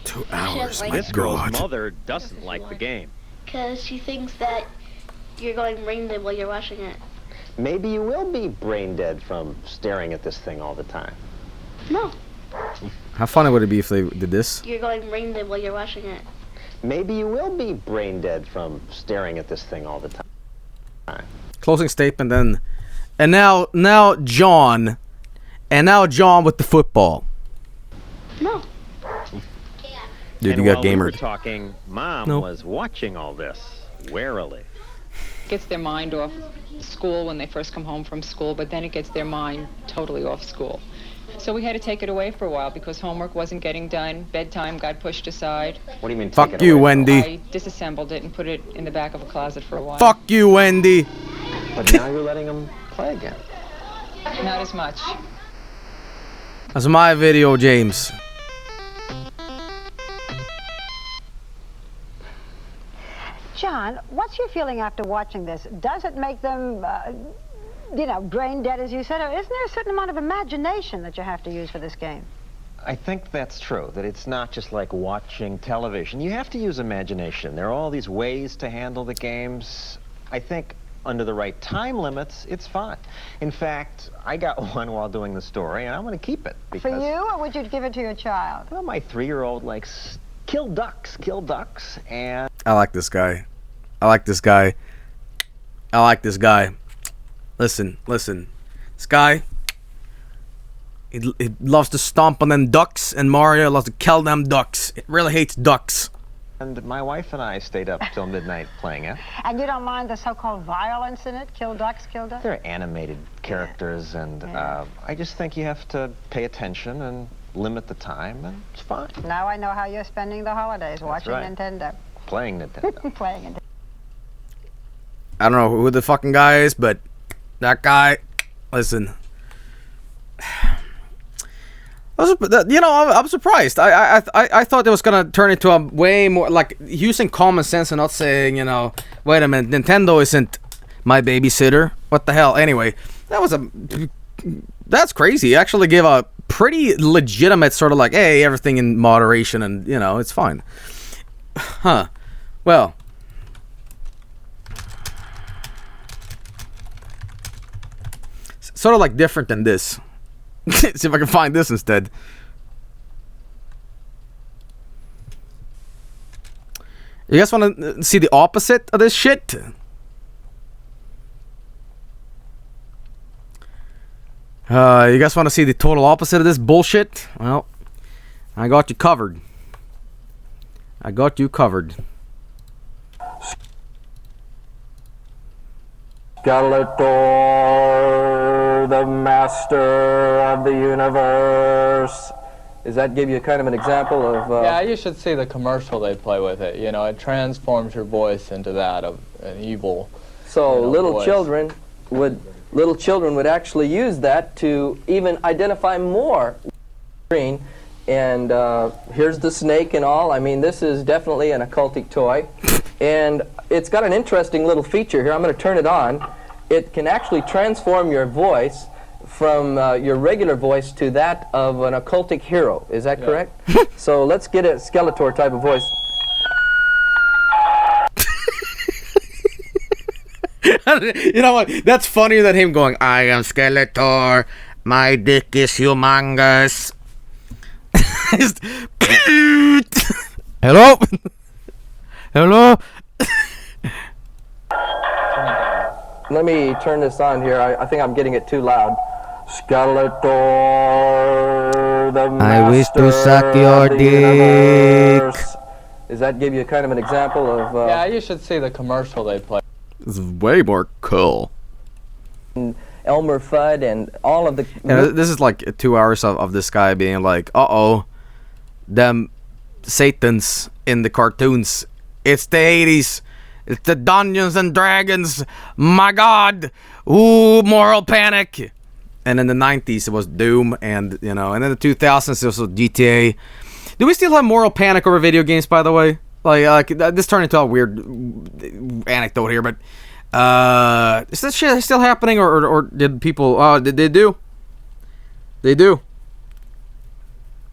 A: 2 hours.
J: Like
I: this girl's mother doesn't like the game.
J: Because she thinks that you're going brain dead while you're watching it.
O: Maybe you will be brain dead from staring at this thing all the time.
J: No.
A: How funny would it be if they did this?
J: You're going brain dead while you're watching it.
O: Maybe you will be brain dead from staring at this thing all the time.
A: Closing statement then. And now John. And now John with the football.
J: No.
A: Dude,
I: and
A: you got
I: while we
A: gamered.
I: were talking, Mom was watching all this warily.
S: Gets their mind off school when they first come home from school, but then it gets their mind totally off school. So we had to take it away for a while because homework wasn't getting done, bedtime got pushed aside.
O: What do you mean?
A: Fuck you, Wendy.
S: I disassembled it and put it in the back of a closet for a while.
A: Fuck you, Wendy.
O: But now you're letting them play again.
S: Not as much.
A: That's my video, James.
T: John, what's your feeling after watching this? Does it make them, brain dead, as you said? Or isn't there a certain amount of imagination that you have to use for this game?
I: I think that's true, that it's not just like watching television. You have to use imagination. There are all these ways to handle the games. I think under the right time limits, it's fine. In fact, I got one while doing the story, and I'm going to keep it.
T: For you, or would you give it to your child?
I: Well, my 3-year-old likes kill ducks, and...
A: I like this guy. I like this guy. I like this guy. Listen. This guy, he loves to stomp on them ducks, and Mario loves to kill them ducks. It really hates ducks.
I: And my wife and I stayed up till midnight playing it.
T: And you don't mind the so-called violence in it? Kill ducks, kill ducks?
I: They're animated characters, and I just think you have to pay attention and limit the time, and it's fine.
T: Now I know how you're spending the holidays, watching
I: right.
T: Nintendo.
I: Playing Nintendo.
T: Playing Nintendo.
A: I don't know who the fucking guy is, but that guy, listen. I'm surprised. I thought it was gonna turn into a way more like using common sense and not saying, wait a minute, Nintendo isn't my babysitter. What the hell? Anyway, that's crazy. Actually, give a pretty legitimate sort of like, hey, everything in moderation, and it's fine. Huh? Well. Sort of like different than this. See if I can find this instead. You guys want to see the opposite of this shit? You guys want to see the total opposite of this bullshit? Well, I got you covered. I got you covered.
U: Skeletor, the master of the universe. Does that give you kind of an example of...
V: Yeah, you should see the commercial they play with it. You know, it transforms your voice into that of an evil.
U: So little
V: voice.
U: children would actually use that to even identify more screen. And here's the snake and all. I mean, this is definitely an occultic toy. And it's got an interesting little feature here. I'm going to turn it on. It can actually transform your voice from your regular voice to that of an occultic hero. Is that correct? So let's get a Skeletor type of voice.
A: You know what? That's funnier than him going, I am Skeletor, my dick is humongous. Hello? Hello?
U: Let me turn this on here. I think I'm getting it too loud. Skeletor, the master
A: I wish to suck your
U: of the
A: dick.
U: universe. Does that give you kind of an example of...
V: Yeah, you should see the commercial they play.
A: It's way more cool.
U: Elmer Fudd and all of the...
A: Yeah, this is like 2 hours of this guy being like, uh-oh, them Satans in the cartoons. It's the 80s. It's the Dungeons and Dragons. My God. Ooh, moral panic. And in the 90s, it was Doom. And, you know, and in the 2000s, it was GTA. Do we still have moral panic over video games, by the way? Like this turned into a weird anecdote here, but is this shit still happening, or did people? Did they do? They do.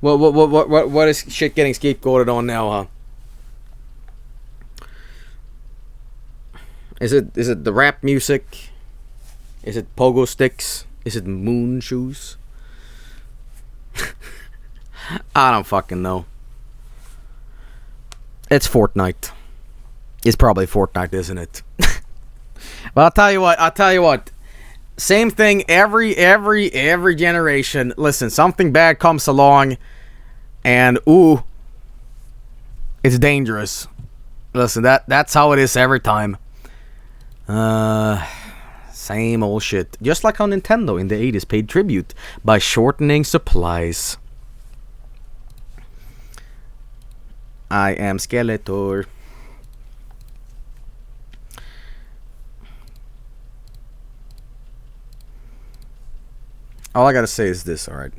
A: What is shit getting scapegoated on now, huh? Is it the rap music? Is it pogo sticks? Is it moon shoes? I don't fucking know. It's Fortnite. It's probably Fortnite, isn't it? But I'll tell you what. Same thing every generation. Listen, something bad comes along, and ooh, it's dangerous. Listen, that's how it is every time. Same old shit. Just like how Nintendo in the 80s paid tribute by shortening supplies. I am Skeletor. All I gotta say is this, alright?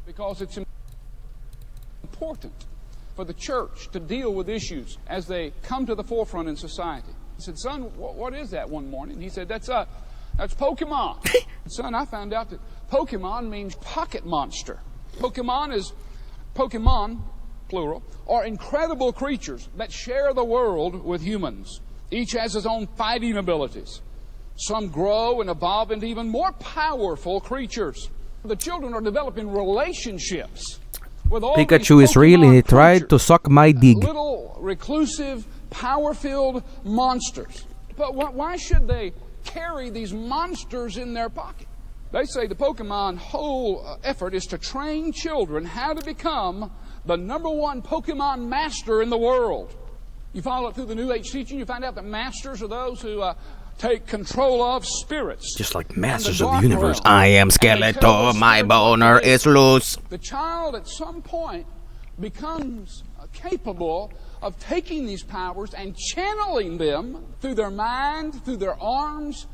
W: Because it's important for the church to deal with issues as they come to the forefront in society. I said, son, what is that one morning? He said, that's Pokemon. Son, I found out that Pokemon means pocket monster. Pokemon, plural, are incredible creatures that share the world with humans. Each has his own fighting abilities. Some grow and evolve into even more powerful creatures. The children are developing relationships with all
A: Pikachu is real and he tried to suck my dick.
W: Little, reclusive, power-filled monsters. But why should they carry these monsters in their pocket? They say the Pokemon whole effort is to train children how to become the #1 Pokemon master in the world. You follow it through the New Age teaching, you find out that masters are those who take control of spirits.
A: Just like masters of the universe. I am Skeletor, my boner is loose.
W: The child at some point becomes capable of taking these powers and channeling them through their mind, through their arms.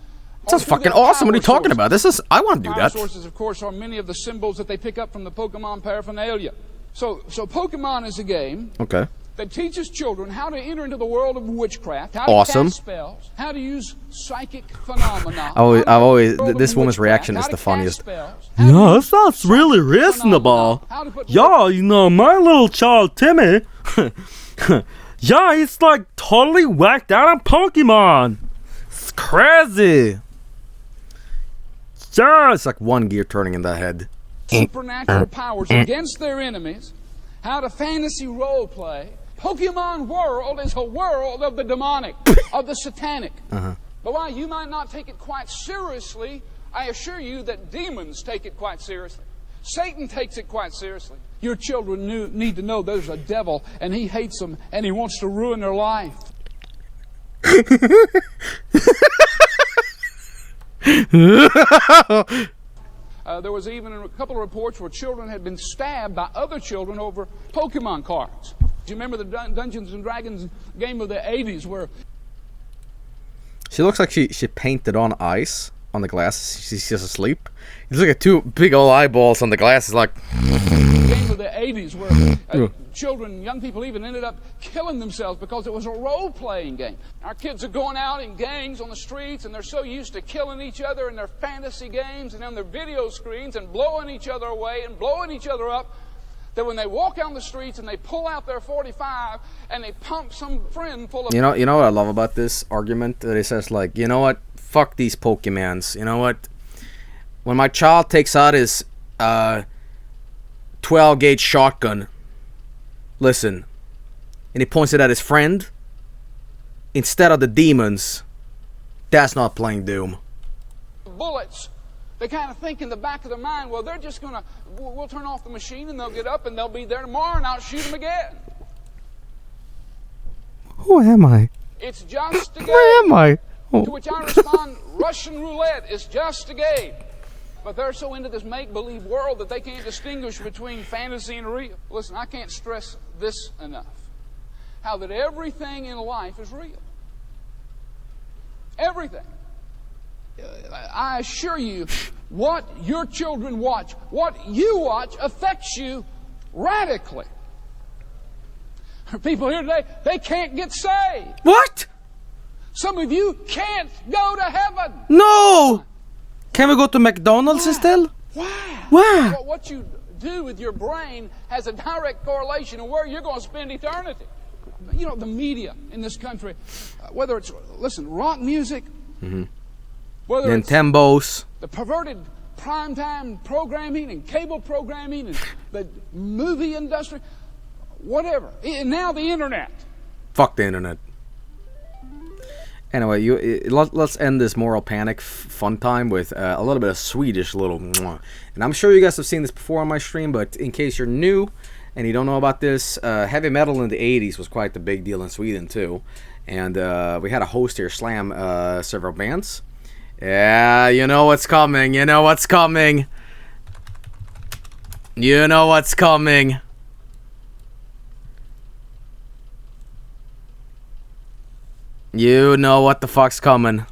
A: That's fucking awesome. What are you talking about? I want to do that.
W: Power sources, of course, are many of the symbols that they pick up from the Pokemon paraphernalia. So Pokemon is a game that teaches children how to enter into the world of witchcraft, how to cast spells, how to use psychic phenomena.
A: This woman's reaction is the funniest.
X: Yeah, that sounds really reasonable. Yeah, you know, my little child Timmy, yeah, he's like totally whacked out on Pokemon.
A: It's crazy. Yeah, it's like one gear turning in the head.
W: Supernatural powers against their enemies, how to fantasy role play, Pokemon world is a world of the demonic, of the satanic.
A: Uh-huh.
W: But while you might not take it quite seriously, I assure you that demons take it quite seriously. Satan takes it quite seriously. Your children need to know there's a devil, and he hates them, and he wants to ruin their life. There was even a couple of reports where children had been stabbed by other children over Pokemon cards. Do you remember the Dungeons and Dragons game of the 80s where...
A: She looks like she painted on ice on the glasses. She's just asleep. You look at two big old eyeballs on the glasses like...
W: game of the 80s where children, young people even ended up killing themselves because it was a role-playing game. Our kids are going out in gangs on the streets and they're so used to killing each other in their fantasy games and on their video screens and blowing each other away and blowing each other up that when they walk out on the streets and they pull out their .45 and they pump some friend full of...
A: You know what I love about this argument? That it says like, you know what? Fuck these Pokemons. You know what? When my child takes out his 12-gauge shotgun, listen, and he points it at his friend, instead of the demons, that's not playing Doom.
W: Bullets. They kind of think in the back of their mind, well, they're just going to, we'll turn off the machine and they'll get up and they'll be there tomorrow and I'll shoot them again.
A: Who am I?
W: It's just a game.
A: Where am I? Oh.
W: To which I respond, Russian roulette is just a game. But they're so into this make-believe world that they can't distinguish between fantasy and real. Listen, I can't stress this enough. How that everything in life is real. Everything. I assure you, what your children watch, what you watch, affects you radically. People here today, they can't get saved.
A: What?
W: Some of you can't go to heaven.
A: No! Can we go to McDonald's instead?
W: Why?
A: Why?
W: What you do with your brain has a direct correlation to where you're going to spend eternity. You know, the media in this country, whether it's, listen, rock music, whether
A: Nintendo's,
W: it's the perverted primetime programming and cable programming and the movie industry, whatever. And now the internet.
A: Fuck the internet. Anyway, let's end this moral panic fun time with a little bit of Swedish little mwah. And I'm sure you guys have seen this before on my stream, but in case you're new and you don't know about this, heavy metal in the 80s was quite the big deal in Sweden too. And we had a host here slam several bands. Yeah, you know what's coming. You know what's coming. You know what's coming. You know what the fuck's coming.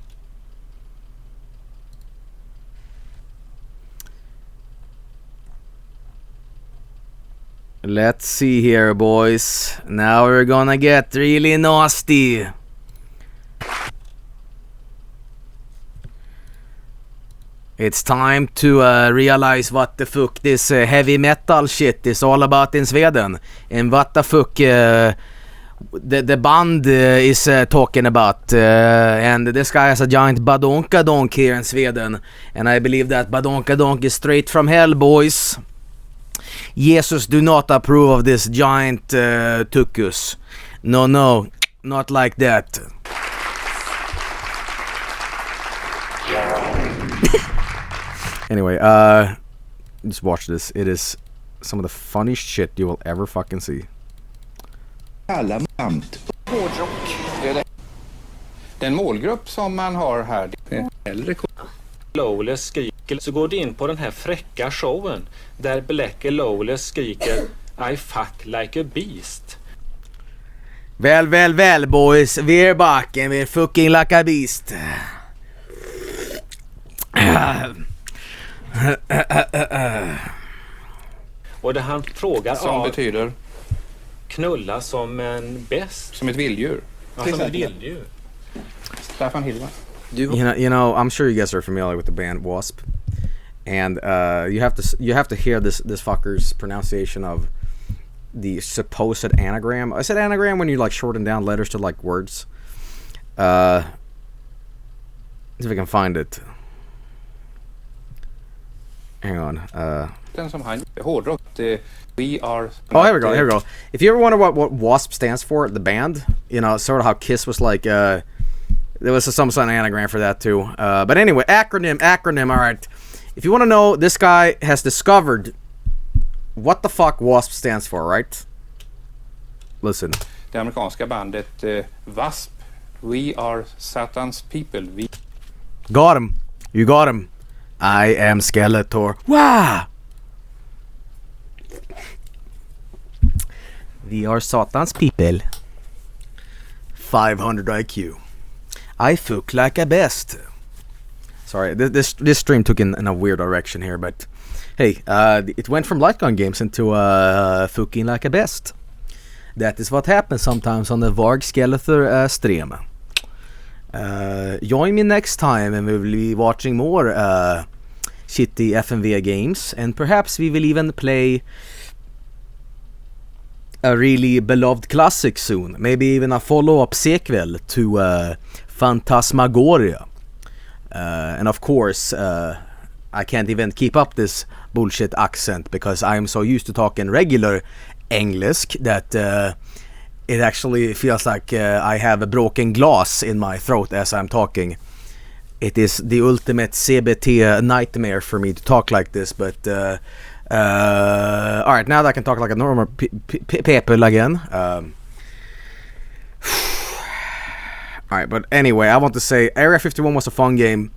A: Let's see here, boys. Now we're gonna get really nasty. It's time to realize what the fuck this heavy metal shit is all about in Sweden. And what the fuck the band is talking about. And this guy has a giant badonkadonk here in Sweden. And I believe that badonkadonk is straight from hell, boys. Jesus do not approve of this giant tukus. No, no, not like that. Anyway, just watch this. It is some of the funniest shit you will ever fucking see.
M: Den målgrupp som man har här är äldre.
B: Lowless skriker, så går det in på den här fräcka showen där Black Lowless skriker I fuck like a beast.
A: Well, boys, we're back and we're fucking like a beast.
B: Och det han frågar
M: som betyder
B: knulla som en bäst.
M: Som ett vilddjur.
B: Ja, som ett vilddjur.
M: Staffan Hillman.
A: You know, I'm sure you guys are familiar with the band Wasp, and you have to hear this fucker's pronunciation of the supposed anagram. I said anagram when you like shorten down letters to like words. See if I can find it. Hang on.
M: Den som han hårdrock.
C: we are...
A: Oh, here we go, here we go. If you ever wonder what WASP stands for, the band, you know, sort of how KISS was like, there was some sort of anagram for that too. But anyway, acronym, alright. If you want to know, this guy has discovered what the fuck WASP stands for, right? Listen.
C: Det amerikanska bandet WASP. We are Satan's people.
A: Got him. You got him. I am Skeletor. Wow! We are Satan's people. 500 IQ. I fuck like a best. Sorry, this stream took in a weird direction here, but hey, it went from light gun games into fucking like a best. That is what happens sometimes on the Vargskelethor stream. Join me next time and we'll be watching more shitty FMV games, and perhaps we will even play a really beloved classic soon. Maybe even a follow-up sequel to Phantasmagoria. And of course, I can't even keep up this bullshit accent because I'm so used to talking regular English that it actually feels like I have a broken glass in my throat as I'm talking. It is the ultimate CBT nightmare for me to talk like this, but alright, now that I can talk like a normal people again. Alright, but anyway, I want to say Area 51 was a fun game.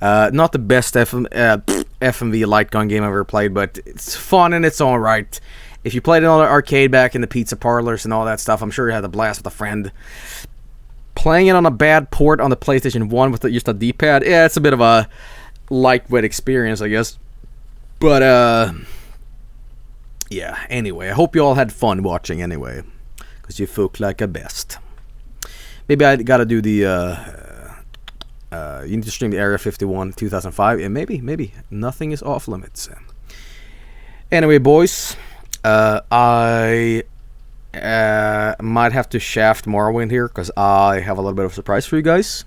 A: Not the best FMV light gun game I've ever played, but it's fun in its own right. If you played it on the arcade back in the pizza parlors and all that stuff, I'm sure you had a blast with a friend. Playing it on a bad port on the PlayStation 1 with just a D-pad, yeah, it's a bit of a lightweight experience, I guess. But, yeah, anyway, I hope you all had fun watching anyway. Because you fuck like a best. Maybe I gotta do the, you need to stream the Area 51 2005, and maybe, nothing is off limits. Anyway, boys, I might have to shaft Morrowind here, because I have a little bit of a surprise for you guys.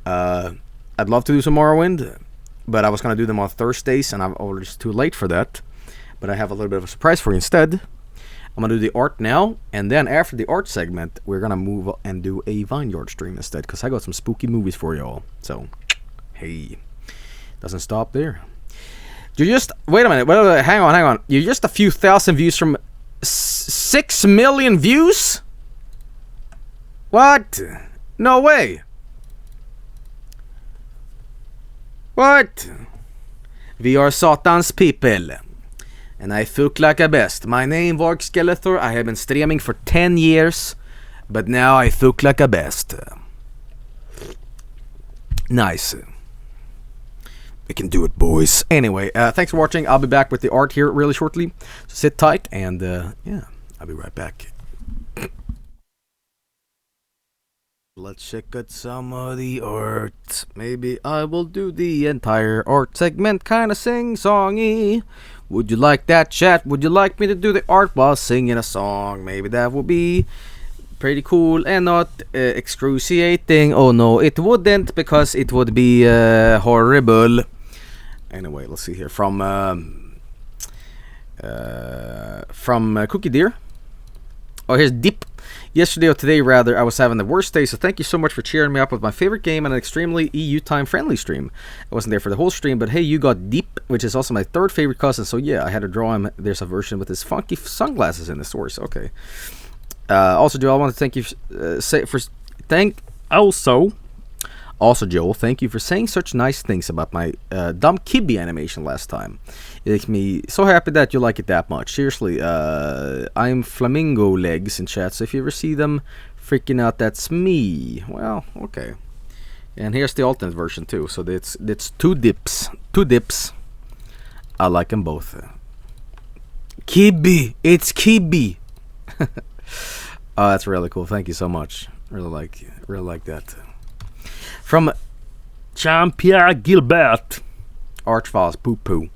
A: I'd love to do some Morrowind, but I was going to do them on Thursdays, and it's too late for that. But I have a little bit of a surprise for you instead. I'm going to do the art now, and then after the art segment, we're going to move and do a Vineyard stream instead, because I got some spooky movies for y'all. So, hey, doesn't stop there. You're just, wait a minute, hang on. You're just a few thousand views from 6 million views? What? No way. What? We are Satan's people. And I fuck like a best. My name Vargskelethor. I have been streaming for 10 years. But now I fuck like a best. Nice. We can do it, boys. Anyway, thanks for watching. I'll be back with the art here really shortly. So sit tight and yeah, I'll be right back. Let's check out some of the art. Maybe I will do the entire art segment kind of sing-songy. Would you like that, chat? Would you like me to do the art while singing a song? Maybe that would be pretty cool and not excruciating. Oh no, it wouldn't, because it would be horrible. Anyway, let's see here. From Cookie Deer. Oh, here's Dip. Yesterday or today, rather, I was having the worst day, so thank you so much for cheering me up with my favorite game and an extremely EU time-friendly stream. I wasn't there for the whole stream, but hey, you got Deep, which is also my third favorite cousin, so yeah, I had to draw him. There's a version with his funky sunglasses in the source. Okay. Also, Joel, I want to thank you Joel, thank you for saying such nice things about my dumb Kibby animation last time. It makes me so happy that you like it that much. Seriously, I'm Flamingo Legs in chat, so if you ever see them freaking out, that's me. Well, okay. And here's the alternate version too, so it's two dips. I like them both. Kibby, it's Kibby. Oh, that's really cool. Thank you so much. Really like that. From Jean-Pierre Gilbert. Archfiles, poo-poo.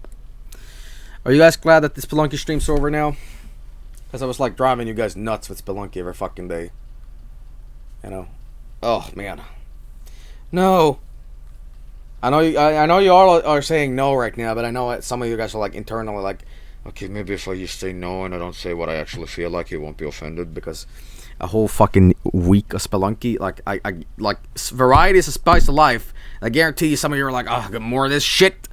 A: Are you guys glad that the Spelunky stream's over now? Because I was like driving you guys nuts with Spelunky every fucking day. You know? Oh, man. No. I know you all are saying no right now, but I know some of you guys are like internally like, Okay, maybe if I just say no and I don't say what I actually feel like, he won't be offended, because a whole fucking week of Spelunky, like, I like, variety is a spice of life. I guarantee you some of you are like, oh, I got more of this shit.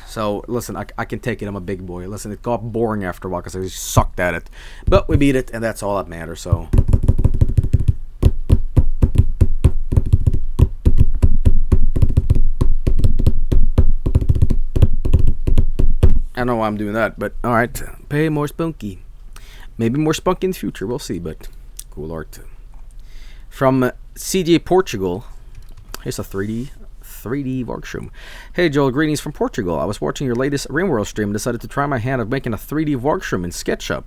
A: So, listen, I can take it. I'm a big boy. Listen, it got boring after a while because I just sucked at it. But we beat it, and that's all that matters, so. I don't know why I'm doing that, but alright. Pay more spunky. Maybe more spunky in the future, we'll see, but cool art. From CJ Portugal, here's a 3D Vargskelethor. Hey Joel, greetings from Portugal. I was watching your latest RimWorld stream and decided to try my hand at making a 3D Vargskelethor in SketchUp.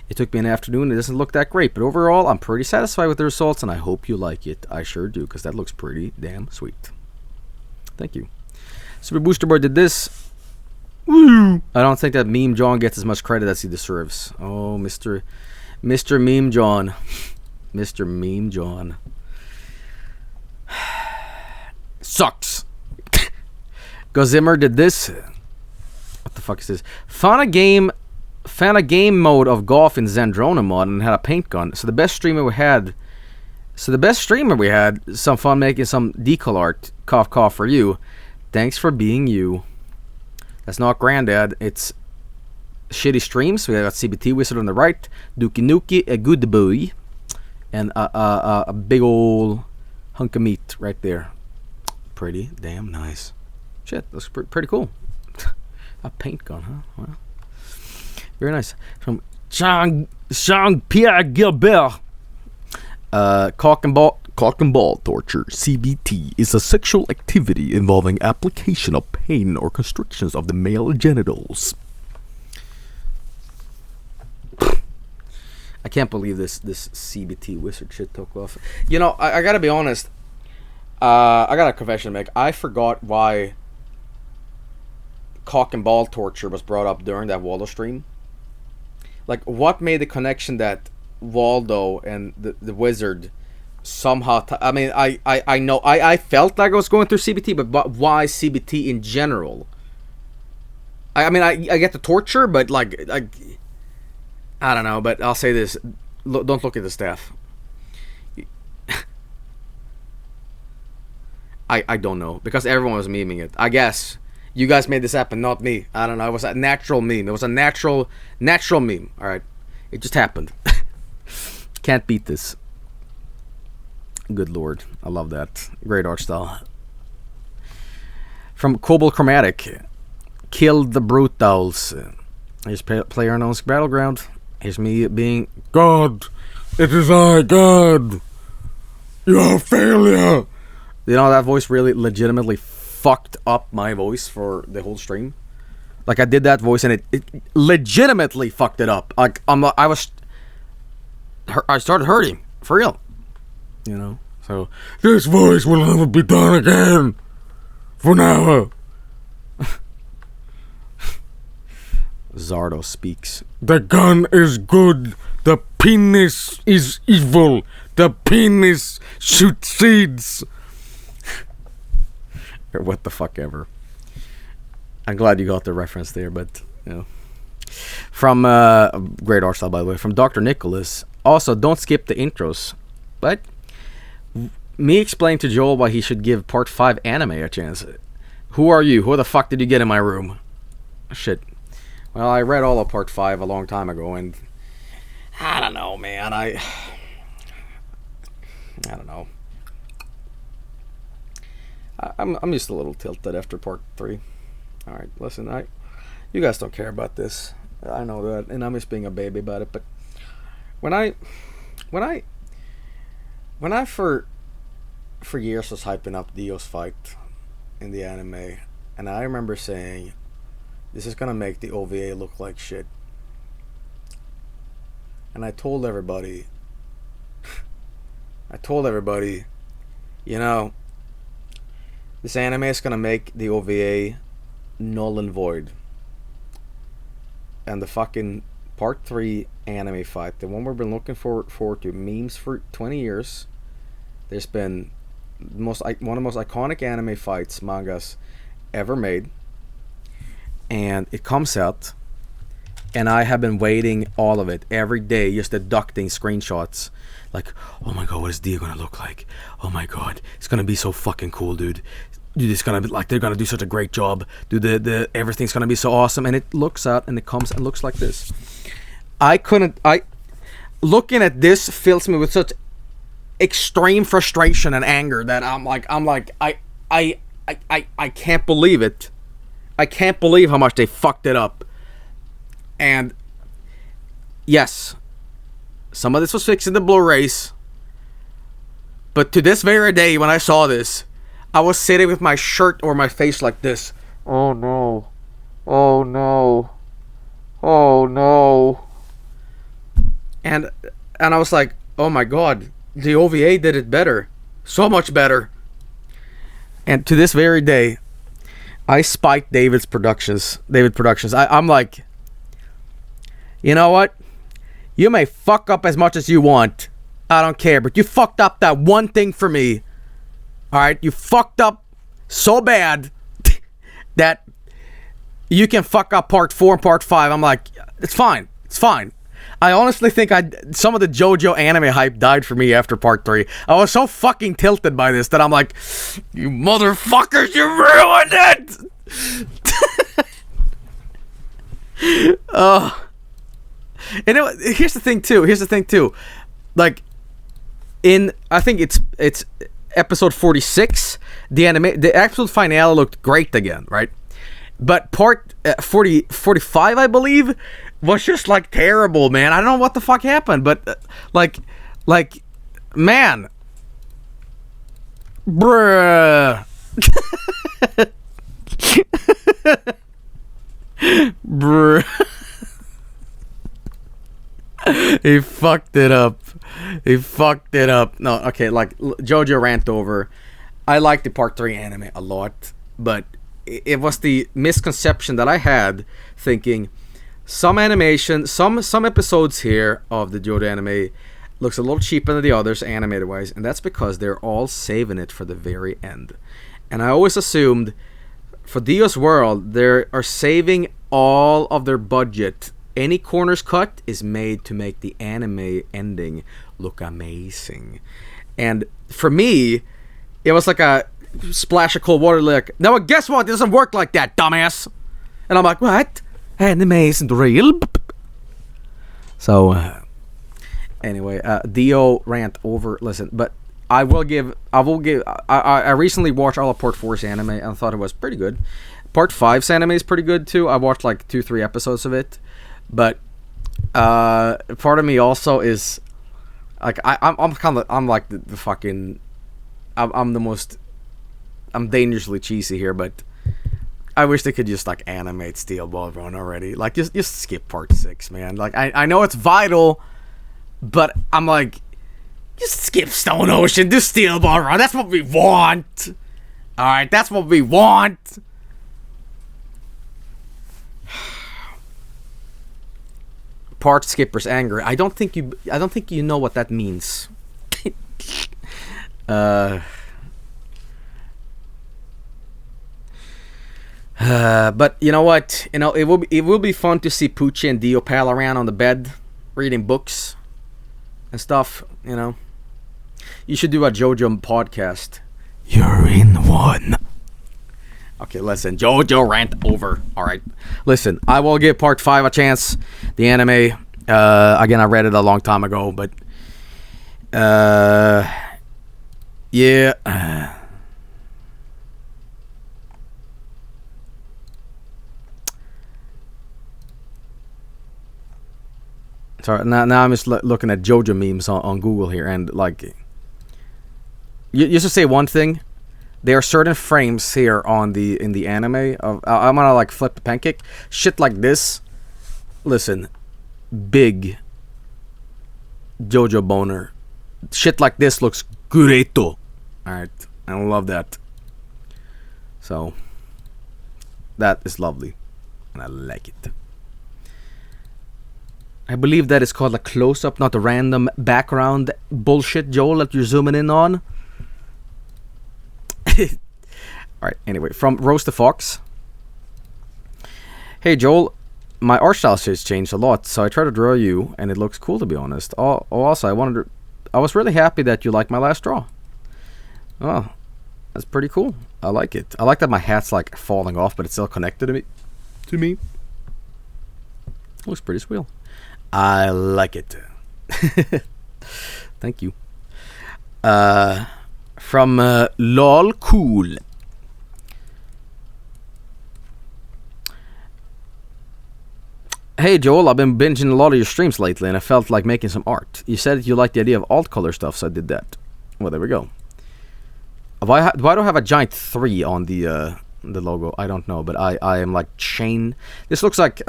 A: It took me an afternoon, it doesn't look that great, but overall I'm pretty satisfied with the results and I hope you like it. I sure do, because that looks pretty damn sweet. Thank you. Super Booster Boy did this. Woo! I don't think that Meme John gets as much credit as he deserves. Oh, Mr. Meme John. Mr. Meme John. Sucks. Gozimmer did this. What the fuck is this? Found a game mode of golf in Zandrona mod and had a paint gun. So the best streamer we had, some fun making some decal art. Cough cough for you. Thanks for being you. That's not Granddad. It's shitty streams. We got CBT Wizard on the right, Dookie Nuki, a good boy, and a big old hunk of meat right there. Pretty damn nice. Shit, looks pretty cool. A paint gun, huh? Wow. Very nice. From Jean-Pierre Gilbert. Cock and ball torture, CBT, is a sexual activity involving application of pain or constrictions of the male genitals. I can't believe this CBT wizard shit took off. You know, I gotta be honest. I got a confession to make. I forgot why cock and ball torture was brought up during that Waldo stream. Like, what made the connection that Waldo and the wizard somehow I mean, I know I felt like I was going through CBT, but why CBT in general? I mean, I get the torture, but like I don't know. But I'll say this: don't look at the staff. I don't know, because everyone was memeing it. I guess you guys made this happen, not me. I don't know. It was a natural meme. It was a natural meme. All right, it just happened. Can't beat this. Good lord, I love that. Great art style. From Cobalt Chromatic, killed the brute dolls. Here's PlayerUnknown's Battleground. Here's me being God. It is I, God. You're a failure. You know, that voice really legitimately fucked up my voice for the whole stream. Like, I did that voice and it legitimately fucked it up. Like, I started hurting for real. You know, so this voice will never be done again. For now. Zardo speaks. The gun is good. The penis is evil. The penis shoots seeds. Or what the fuck ever. I'm glad you got the reference there, but you know. From great art style, by the way. From Dr. Nicholas. Also, don't skip the intros. But me explain to Joel why he should give part 5 anime a chance. Who are you? Who the fuck did you get in my room? Shit. Well, I read all of part 5 a long time ago, and I don't know, man. I don't know. I'm just a little tilted after part 3. All right, listen, you guys don't care about this. I know that, and I'm just being a baby about it. But when I for years was hyping up Dio's fight in the anime, and I remember saying, this is gonna make the OVA look like shit. And I told everybody, you know, this anime is gonna make the OVA null and void. And the fucking part 3 anime fight, the one we've been looking forward to, memes for 20 years. There's been one of the most iconic anime fights mangas ever made, and it comes out, and I have been waiting all of it every day, just deducting screenshots. Like, oh my god, what is Dio gonna look like? Oh my god, it's gonna be so fucking cool, dude. Dude, it's gonna be like, they're gonna do such a great job. Dude, the everything's gonna be so awesome. And it looks out and it comes and looks like this. Looking at this fills me with such extreme frustration and anger that I can't believe it. I can't believe how much they fucked it up. And yes, some of this was fixed in the Blu-rays, but to this very day when I saw this, I was sitting with my shirt or my face like this. Oh no. Oh no. Oh no. And I was like, oh my god, the OVA did it better. So much better. And to this very day, I spiked David Productions. I'm like, you know what? You may fuck up as much as you want. I don't care, but you fucked up that one thing for me. Alright, you fucked up so bad that you can fuck up part 4 and part 5. I'm like, it's fine. It's fine. I honestly think some of the JoJo anime hype died for me after part 3. I was so fucking tilted by this that I'm like, you motherfuckers, you ruined it! And here's the thing too. Like, I think it's episode 46, the episode finale looked great again, right? But part 45, I believe, was just like terrible, man. I don't know what the fuck happened, but like, man, bruh, bruh. He fucked it up. No, okay, like JoJo rant over. I like the part 3 anime a lot, but it was the misconception that I had, thinking some animation, some episodes here of the JoJo anime looks a little cheaper than the others animated wise, and that's because they're all saving it for the very end. And I always assumed for Dio's World they are saving all of their budget. Any corners cut is made to make the anime ending look amazing. And for me, it was like a splash of cold water. Like, now guess what? It doesn't work like that, dumbass. And I'm like, what? Anime isn't real. So, anyway, Dio rant over. Listen, but I recently watched all of Part 4's anime and I thought it was pretty good. Part 5's anime is pretty good too. I watched like 2-3 episodes of it. But part of me also is like I'm like the fucking I'm dangerously cheesy here, but I wish they could just like animate Steel Ball Run already. Like just skip part 6, man. Like I know it's vital, but I'm like, just skip Stone Ocean, do Steel Ball Run. That's what we want. All right, that's what we want. Part skippers anger. I don't think you know what that means. But you know what? You know, it will be fun to see Poochie and Dio pal around on the bed, reading books and stuff. You know, you should do a JoJo podcast. You're in one. Okay, listen, JoJo rant over. Alright, listen, I will give part 5 a chance. The anime, again, I read it a long time ago, but yeah. Sorry, now I'm just looking at JoJo memes on Google here, and like, you should say one thing. There are certain frames here in the anime of I'm gonna like flip the pancake. Shit like this. Listen, big JoJo boner. Shit like this looks greato. Alright, I love that. So that is lovely, and I like it. I believe that is called a close-up, not a random background bullshit, Joel, that you're zooming in on. Alright, anyway, from Roast the Fox. Hey Joel, my art style has changed a lot, so I try to draw you, and it looks cool, to be honest. Also, I was really happy that you liked my last draw. Oh, that's pretty cool. I like it. I like that my hat's like falling off, but it's still connected to me. Looks pretty swell. I like it. Thank you. From LOL Cool. Hey Joel, I've been binging a lot of your streams lately and I felt like making some art. You said you liked the idea of alt color stuff, so I did that. Well, there we go. Why do I have a giant 3 on the logo? I don't know, but I am like chain. This looks like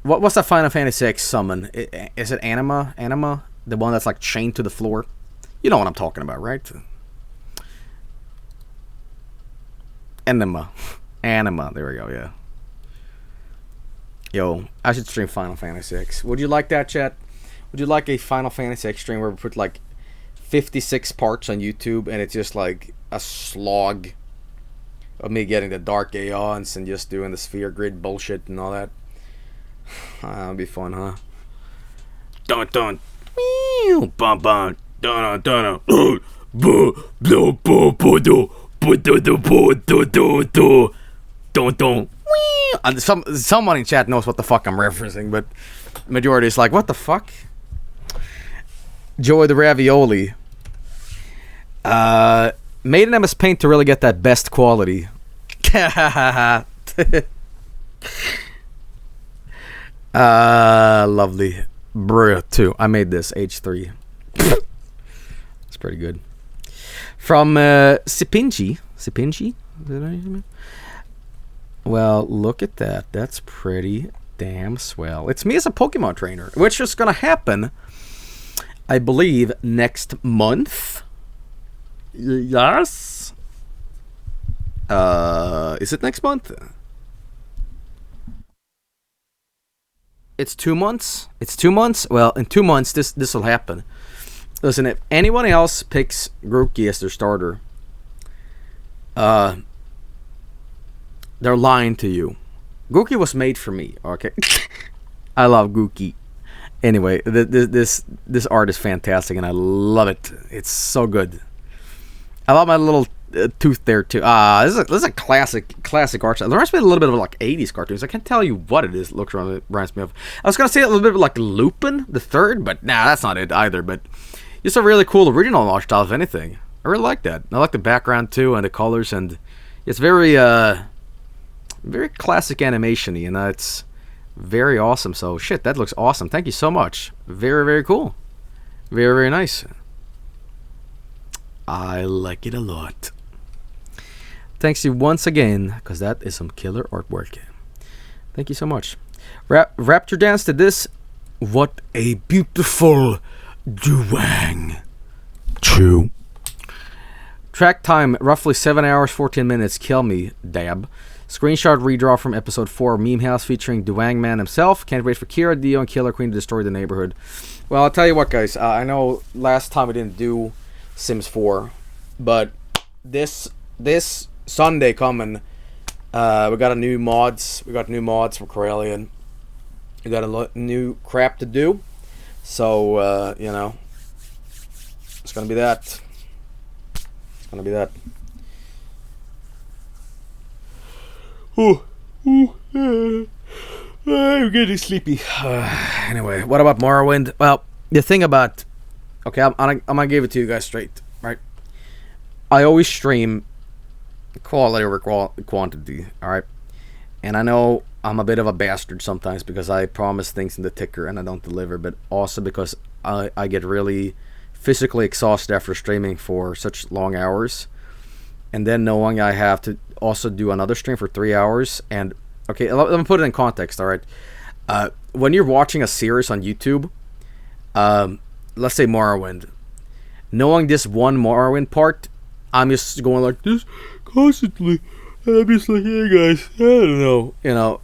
A: what's that Final Fantasy X summon? Is it Anima? Anima? The one that's like chained to the floor? You know what I'm talking about, right? Anima. Anima. There we go, yeah. Yo, I should stream Final Fantasy X. Would you like that, chat? Would you like a Final Fantasy X stream where we put like 56 parts on YouTube and it's just like a slog of me getting the dark aeons and just doing the sphere grid bullshit and all that? That'd be fun, huh? Dun dun. Bum bum. Dun dun dun. Dun dun. Someone in chat knows what the fuck I'm referencing, but majority is like, what the fuck? Joey the Ravioli. Made in MS Paint to really get that best quality. Lovely. Bruh, too. I made this, H3. It's pretty good. From Sipinji. Sipinji? Well, look at that. That's pretty damn swell. It's me as a Pokemon trainer, which is going to happen, I believe, next month. Yes? Is it next month? It's 2 months? It's 2 months? Well, in 2 months, this will happen. Listen, if anyone else picks Grookey as their starter, they're lying to you. Grookey was made for me, okay? I love Grookey. Anyway, this art is fantastic, and I love it. It's so good. I love my little tooth there too. This is a classic art style. It reminds me a little bit of like 80s cartoons. I can't tell you what it is. It reminds me of. I was gonna say a little bit of like Lupin the Third, but nah, that's not it either. But it's a really cool original art style, if anything. I really like that. I like the background too and the colors, and it's very classic animation-y, and it's very awesome. So shit, that looks awesome. Thank you so much. Very, very cool. Very, very nice. I like it a lot. Thanks you once again, because that is some killer artwork. Thank you so much. Raptor dance to this. What a beautiful duang. Chew. Track time, roughly 7 hours, 14 minutes. Kill me, dab. Screenshot redraw from episode 4 Meme House featuring Duang Man himself. Can't wait for Kira, Dio, and Killer Queen to destroy the neighborhood. Well, I'll tell you what, guys. I know last time we didn't do Sims 4, but this Sunday coming, we got new mods. We got new mods from Corellian. We got a new crap to do. So, you know, it's gonna be that. It's gonna be that. I'm getting sleepy. Anyway, what about Morrowind? Well, the thing about... Okay, I'm gonna give it to you guys straight, right? I always stream quality over quantity, alright? And I know I'm a bit of a bastard sometimes because I promise things in the ticker and I don't deliver, but also because I get really physically exhausted after streaming for such long hours. And then knowing I have to also do another stream for 3 hours. And okay, let me put it in context, alright? When you're watching a series on YouTube, let's say Morrowind, knowing this one Morrowind part, I'm just going like this constantly, and I'm just like, hey guys, I don't know, you know,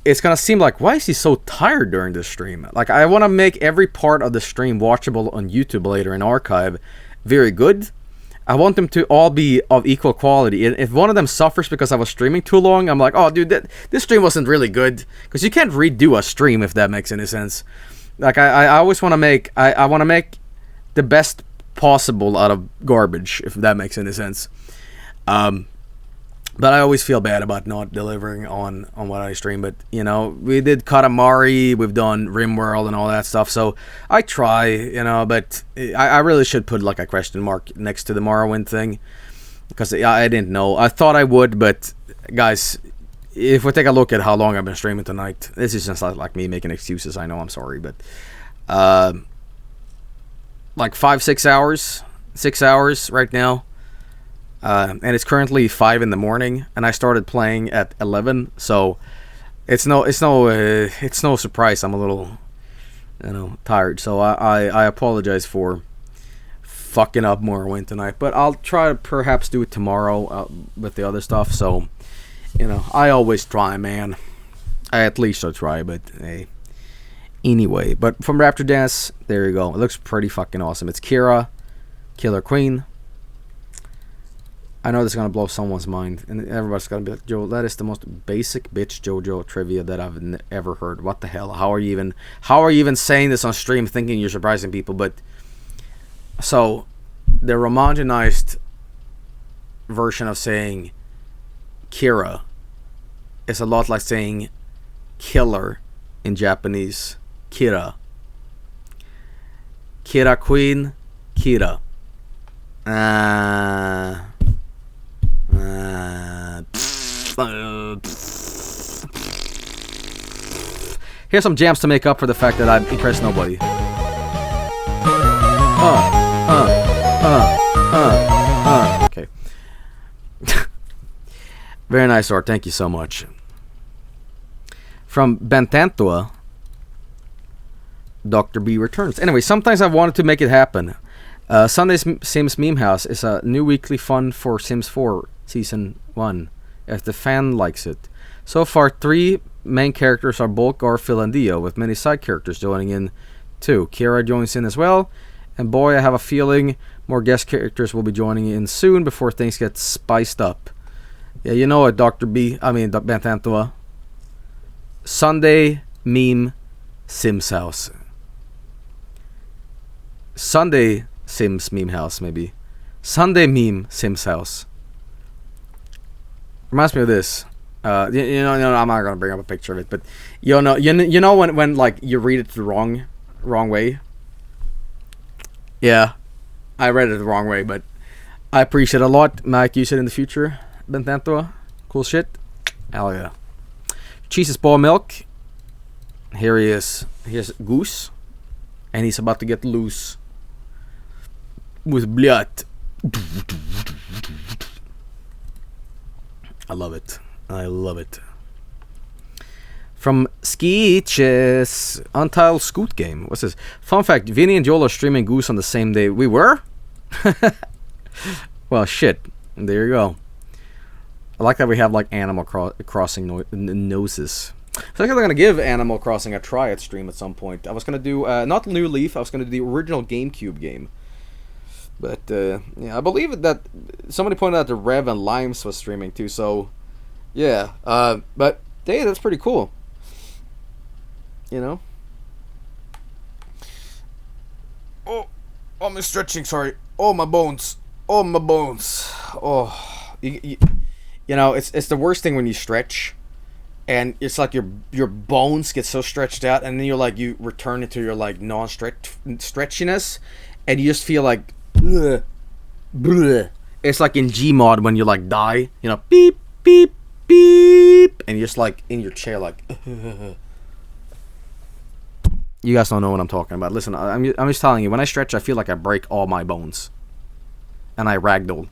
A: it's gonna seem like, why is he so tired during this stream? Like, I want to make every part of the stream watchable on YouTube later in archive very good, I want them to all be of equal quality. And if one of them suffers because I was streaming too long, I'm like, oh, dude, this stream wasn't really good. Because you can't redo a stream, if that makes any sense. Like, I always want to make... I want to make the best possible out of garbage, if that makes any sense. But I always feel bad about not delivering on what I stream. But, you know, we did Katamari, we've done RimWorld and all that stuff. So I try, you know, but I really should put like a question mark next to the Morrowind thing. Because I didn't know. I thought I would, but guys, if we take a look at how long I've been streaming tonight, this is just like me making excuses. I know, I'm sorry, but like 5-6 hours, 6 hours right now. And it's currently 5 in the morning, and I started playing at 11, so it's no surprise I'm a little, you know, tired. So I apologize for fucking up Morrowind tonight, but I'll try to perhaps do it tomorrow with the other stuff. So, you know, I always try, man. I at least try, but hey. Anyway, but from Raptor Dance, there you go. It looks pretty fucking awesome. It's Kira, Killer Queen. I know this is gonna blow someone's mind, and everybody's gonna be like, Joe, that is the most basic bitch JoJo trivia that I've ever heard. What the hell? How are you even saying this on stream, thinking you're surprising people? But so the romanticized version of saying Kira is a lot like saying killer in Japanese. Kira. Kira Queen. Kira. Here's some jams to make up for the fact that I've impressed nobody. Okay. Very nice art. Thank you so much. From Bentantua, Dr. B returns. Anyway, sometimes I wanted to make it happen. Sunday's Sims Meme House is a new weekly fun for Sims 4 Season 1, if the fan likes it. So far, 3 main characters are Bulk, Garfield, and Dio, with many side characters joining in too. Kira joins in as well, and boy, I have a feeling more guest characters will be joining in soon before things get spiced up. Yeah, you know what, Dr. B, I mean, Bentantua. Sunday Meme Sims House. Sunday Sims Meme House, maybe. Sunday Meme Sims House. Reminds me of this. You know, I'm not gonna bring up a picture of it, but you know when like you read it the wrong way. Yeah, I read it the wrong way, but I appreciate it a lot. Might use it in the future. Bentantua, cool shit. Hell yeah. Cheese is ball milk. Here he is. Here's Goose, and he's about to get loose with blood. I love it. I love it. From Skeeches, Untitled Scoot Game. What's this? Fun fact, Vinny and Joel are streaming Goose on the same day. We were? Well, shit. There you go. I like that we have like Animal Crossing noses. I think I'm going to give Animal Crossing a try at stream at some point. I was going to do, not New Leaf, I was going to do the original GameCube game. But, yeah, I believe that somebody pointed out that Rev and Limes was streaming too, so, yeah. But, hey, that's pretty cool. You know? Oh, I'm stretching, sorry. Oh, my bones. Oh, my bones. Oh, you know, it's the worst thing when you stretch. And it's like your bones get so stretched out, and then you return into your like non-stretchiness, and you just feel like bleh, bleh. It's like in Gmod when you like die, you know, beep beep beep, and you're just like in your chair like. You guys don't know what I'm talking about. Listen, I'm just telling you. When I stretch, I feel like I break all my bones, and I ragdoll.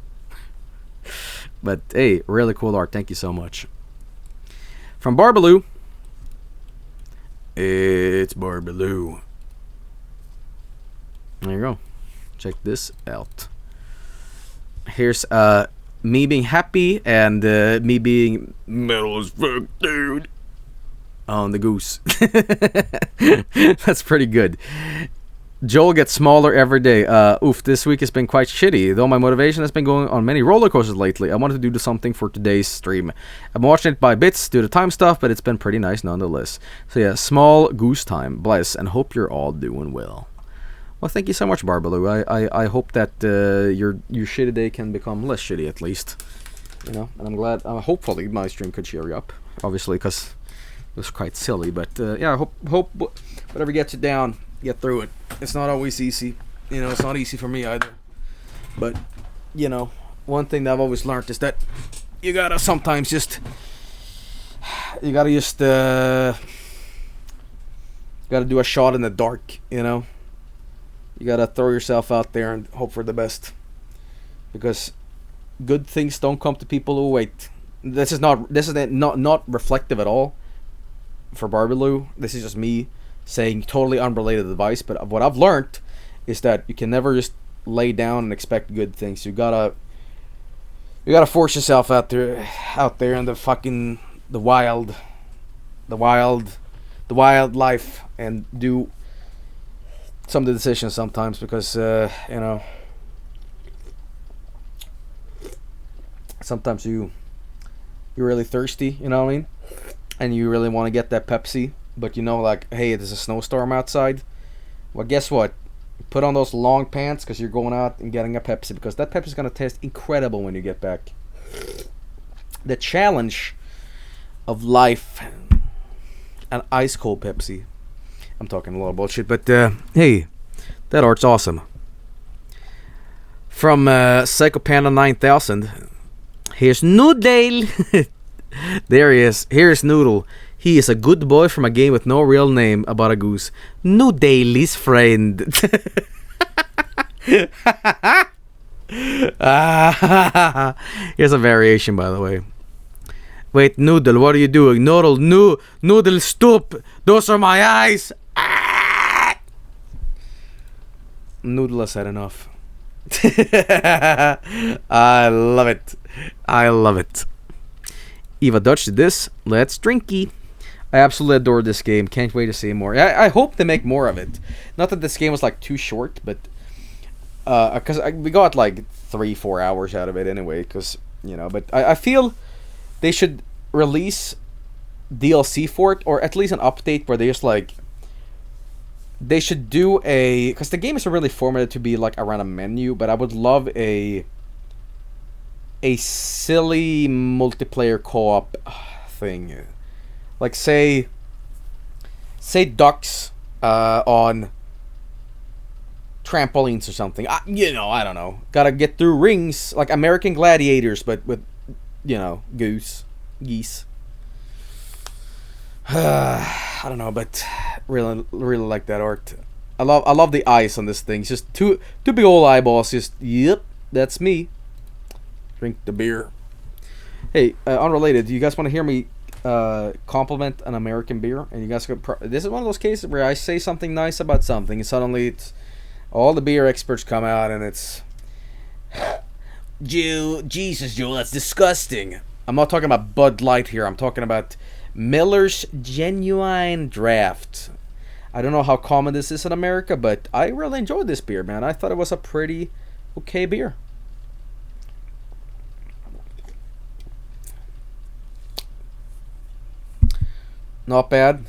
A: But hey, really cool art. Thank you so much. From Barbaloo. It's Barbaloo. There you go. Check this out. Here's me being happy and me being metal as fuck, dude. On the goose. That's pretty good. Joel gets smaller every day. Oof, this week has been quite shitty. Though my motivation has been going on many roller coasters lately, I wanted to do something for today's stream. I'm watching it by bits due to time stuff, but it's been pretty nice nonetheless. So yeah, small goose time. Bless, and hope you're all doing well. Well, thank you so much, Barbaloo. I hope that your shitty day can become less shitty at least. You know, and I'm glad. Hopefully, my stream could cheer you up. Obviously, because it was quite silly. But yeah, I hope whatever gets you down, get through it. It's not always easy. You know, it's not easy for me either. But you know, one thing that I've always learned is that you gotta sometimes just gotta do a shot in the dark. You know. You gotta throw yourself out there and hope for the best, because good things don't come to people who wait. This is not reflective at all for Barbaloo. This is just me saying totally unrelated advice. But what I've learned is that you can never just lay down and expect good things. You gotta force yourself out there in the wild life, and do some of the decisions sometimes, because you know, sometimes you're really thirsty, you know what I mean, and you really want to get that Pepsi, but you know, like, hey, there's a snowstorm outside. Well, guess what? Put on those long pants, because you're going out and getting a Pepsi, because that Pepsi is going to taste incredible when you get back. The challenge of life, an ice cold Pepsi. I'm talking a lot of bullshit, but hey, that art's awesome. From Psychopanda 9000, here's Noodle. There he is. Here's Noodle. He is a good boy from a game with no real name about a goose. Noodle's friend. Here's a variation, by the way. Wait, Noodle, what are you doing? Noodle, stop! Those are my eyes! Ah! Noodle has had enough. I love it. I love it. Eva Dutch did this. Let's drinky. I absolutely adore this game. Can't wait to see more. I hope they make more of it. Not that this game was like too short, but because we got like 3-4 hours out of it anyway. Because, you know, but I feel they should release DLC for it, or at least an update where they just like, they should do a, because the game is really formatted to be like around a menu, but I would love a silly multiplayer co-op thing, like say ducks on trampolines or something. You know, I don't know, gotta get through rings like American Gladiators, but with, you know, geese. I don't know, but really like that art. I love the eyes on this thing. It's just two big old eyeballs. Just, yep, that's me. Drink the beer. Hey, unrelated. Do you guys want to hear me compliment an American beer? And you guys could. This is one of those cases where I say something nice about something, and suddenly it's all the beer experts come out, and it's Jesus, Joel, that's disgusting. I'm not talking about Bud Light here. I'm talking about Miller's Genuine Draft. I don't know how common this is in America, but I really enjoyed this beer, man. I thought it was a pretty okay beer. Not bad.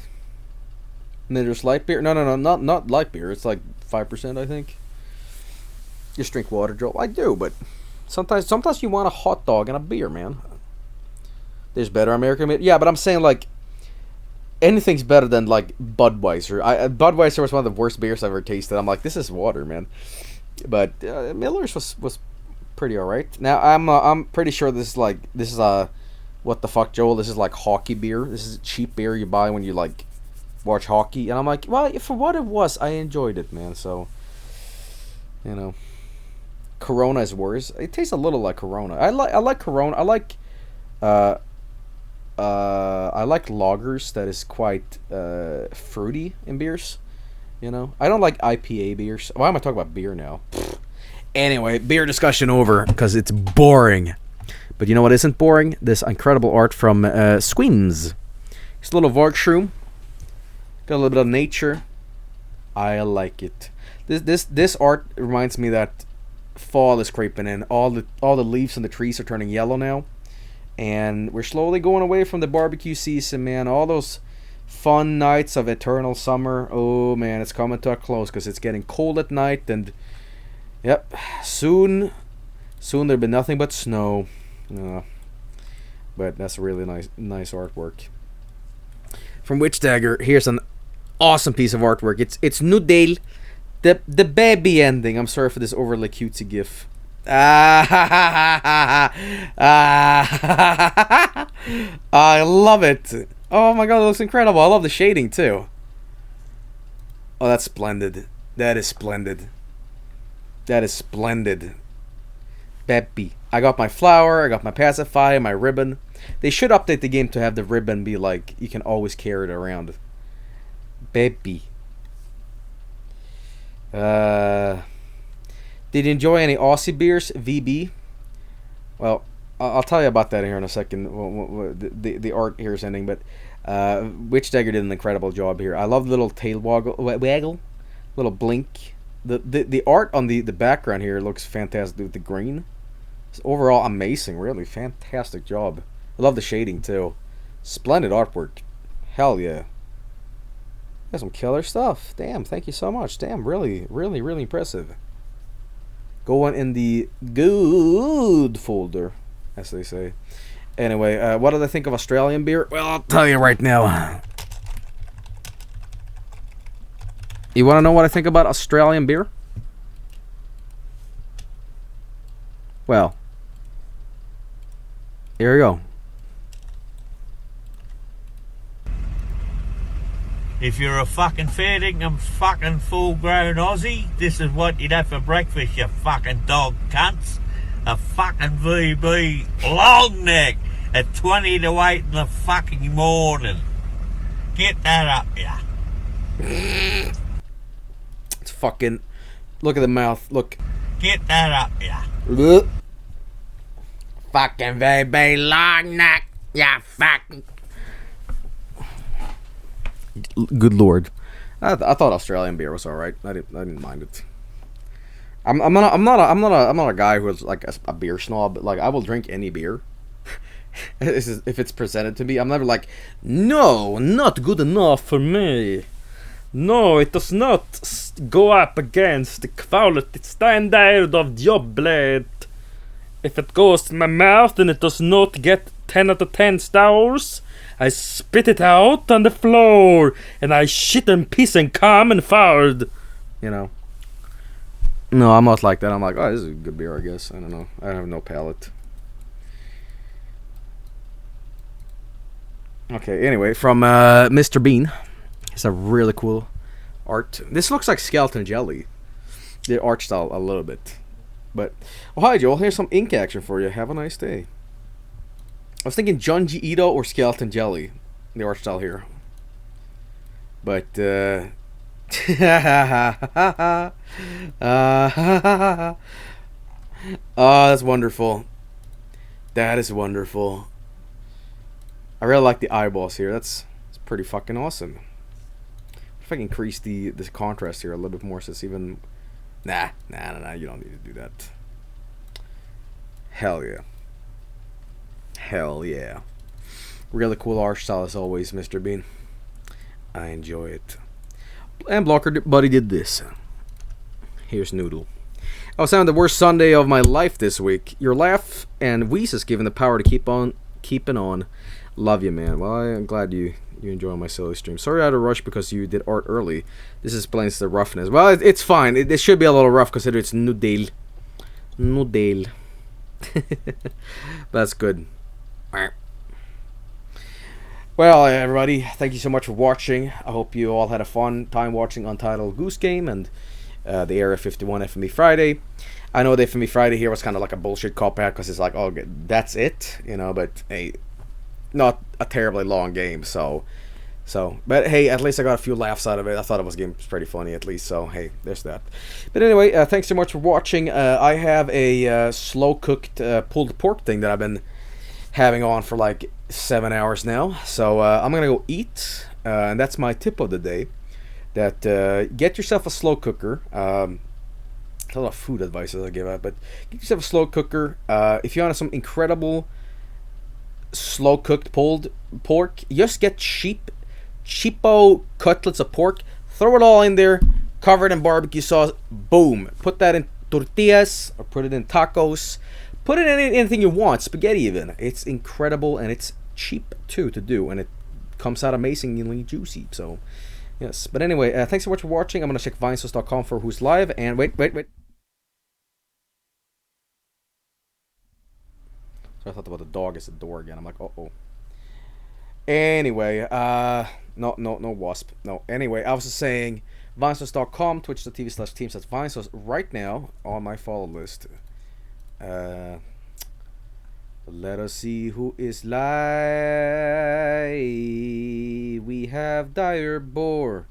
A: Miller's light beer. No, not light beer. It's like 5%, I think. Just drink water, Joel. I do, but sometimes you want a hot dog and a beer, man. There's better American beer. Yeah, but I'm saying, like, anything's better than, like, Budweiser. Budweiser was one of the worst beers I've ever tasted. I'm like, this is water, man. But Miller's was pretty alright. Now, I'm pretty sure this is what the fuck, Joel? This is like hockey beer. This is cheap beer you buy when you, like, watch hockey. And I'm like, well, for what it was, I enjoyed it, man. So, you know, Corona is worse. It tastes a little like Corona. I like Corona. I like lagers that is quite fruity in beers. You know, I don't like IPA beers. Why am I talking about beer now? Anyway, beer discussion over, because it's boring. But you know what isn't boring? This incredible art from Squims. It's a little Vargskelethor. Got a little bit of nature. I like it. This art reminds me that fall is creeping in. All the leaves on the trees are turning yellow now, and we're slowly going away from the barbecue season, man. All those fun nights of eternal summer. Oh man, it's coming to a close because it's getting cold at night, and yep, soon there'll be nothing but snow. But that's a really nice artwork from Witch Dagger. Here's an awesome piece of artwork. It's Nudale, the baby ending. I'm sorry for this overly cutesy gif. I love it. Oh my god, it looks incredible. I love the shading too. Oh, that's splendid. That is splendid. That is splendid. Baby. I got my flower, I got my pacifier, my ribbon. They should update the game to have the ribbon be like, you can always carry it around. Baby. Did you enjoy any Aussie beers, VB? Well, I'll tell you about that here in a second. The art here is ending, but Witch Dagger did an incredible job here. I love the little tail waggle, little blink. The art on the background here looks fantastic with the green. It's overall amazing, really fantastic job. I love the shading too. Splendid artwork. Hell yeah. That's some killer stuff. Damn, thank you so much. Damn, really impressive. Going in the good folder, as they say. Anyway, what did I think of Australian beer? Well, I'll tell you right now. You want to know what I think about Australian beer? Well, here we go.
D: If you're a fucking fair dinkum fucking full-grown Aussie, this is what you'd have for breakfast, you fucking dog cunts. A fucking VB long neck at 20 to 8 in the fucking morning. Get that up, yeah.
A: It's fucking... Look at the mouth, look.
D: Get that up, yeah.
A: Look. Fucking VB long neck, yeah, fucking... Good lord, I thought Australian beer was all right. I didn't mind it. I'm not a guy who's like a beer snob, but like I will drink any beer. If it's presented to me, I'm never like, no, not good enough for me. No, it does not go up against the quality standard of Jobblade. If it goes in my mouth and it does not get 10 out of 10 stars, I spit it out on the floor, and I shit and piss and cum and fart. You know. No, I'm not like that. I'm like, oh, this is a good beer, I guess. I don't know. I have no palate. Okay, anyway, from Mr. Bean. It's a really cool art. This looks like Skeleton Jelly. The art style a little bit. But, oh, hi, Joel. Here's some ink action for you. Have a nice day. I was thinking Junji Ito or Skeleton Jelly, the art style here. But, oh, that's wonderful. That is wonderful. I really like the eyeballs here. That's pretty fucking awesome. If I can increase the contrast here a little bit more so it's even... Nah, you don't need to do that. Hell yeah. Hell yeah. Really cool art style as always, Mr. Bean. I enjoy it. And Blocker Buddy did this. Here's Noodle. I was having the worst Sunday of my life this week. Your laugh and wheeze is given the power to keep on keeping on. Love you, man. Well, I'm glad you enjoy my silly stream. Sorry I had to rush because you did art early. This explains the roughness. Well, it's fine. It should be a little rough considering it's Noodle. Noodle. That's good. Well, everybody, thank you so much for watching. I hope you all had a fun time watching Untitled Goose Game and the Area 51 FMV Friday. I know the FMV Friday here was kind of like a bullshit cop-out because it's like, oh, that's it, you know, but hey, not a terribly long game, so, but hey, at least I got a few laughs out of it. I thought it was pretty funny at least, so hey, there's that. But anyway, thanks so much for watching. I have a slow-cooked pulled pork thing that I've been having on for like 7 hours now, so I'm gonna go eat, and that's my tip of the day. that get yourself a slow cooker. A lot of food advice I give out, but get yourself a slow cooker. If you want some incredible slow cooked pulled pork, just get cheapo cutlets of pork, throw it all in there, cover it in barbecue sauce, boom. Put that in tortillas or put it in tacos, put it in anything you want, spaghetti even. It's incredible and it's cheap too to do, and it comes out amazingly juicy. So yes, but anyway, thanks so much for watching. I'm gonna check Vinesauce.com for who's live, and wait. So I thought about the dog as the door again. I'm like, uh-oh. Anyway, no wasp. No, anyway, I was just saying, Vinesauce.com, twitch.tv/teams@Vinesauce right now on my follow list. Let us see who is live. We have Direboar.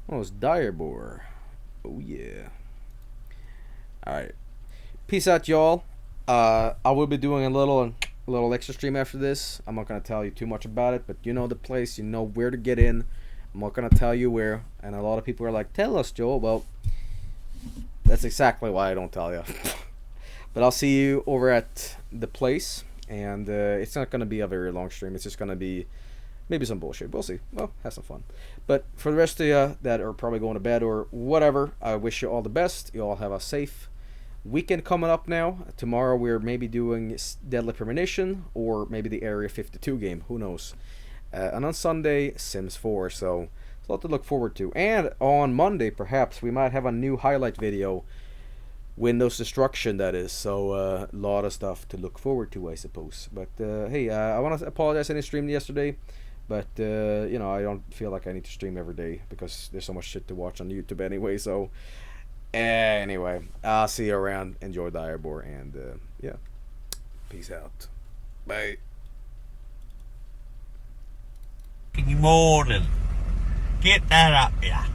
A: Oh, it's Direboar. Oh, yeah. Alright. Peace out, y'all. I will be doing a little extra stream after this. I'm not going to tell you too much about it, but you know the place. You know where to get in. I'm not going to tell you where. And a lot of people are like, tell us, Joel. Well, that's exactly why I don't tell you. But I'll see you over at the place. And it's not going to be a very long stream. It's just going to be maybe some bullshit. We'll see. Well, have some fun. But for the rest of you that are probably going to bed or whatever, I wish you all the best. You all have a safe weekend coming up now. Tomorrow we're maybe doing Deadly Premonition or maybe the Area 52 game. Who knows? And on Sunday, Sims 4. So it's a lot to look forward to. And on Monday, perhaps, we might have a new highlight video. Windows destruction, that is. So a lot of stuff to look forward to, I suppose. But hey, I want to apologize. I didn't stream yesterday, but you know, I don't feel like I need to stream every day because there's so much shit to watch on YouTube anyway. So anyway, I'll see you around. Enjoy Direboar, and yeah, peace out. Bye.
D: Good morning. Get that up, yeah.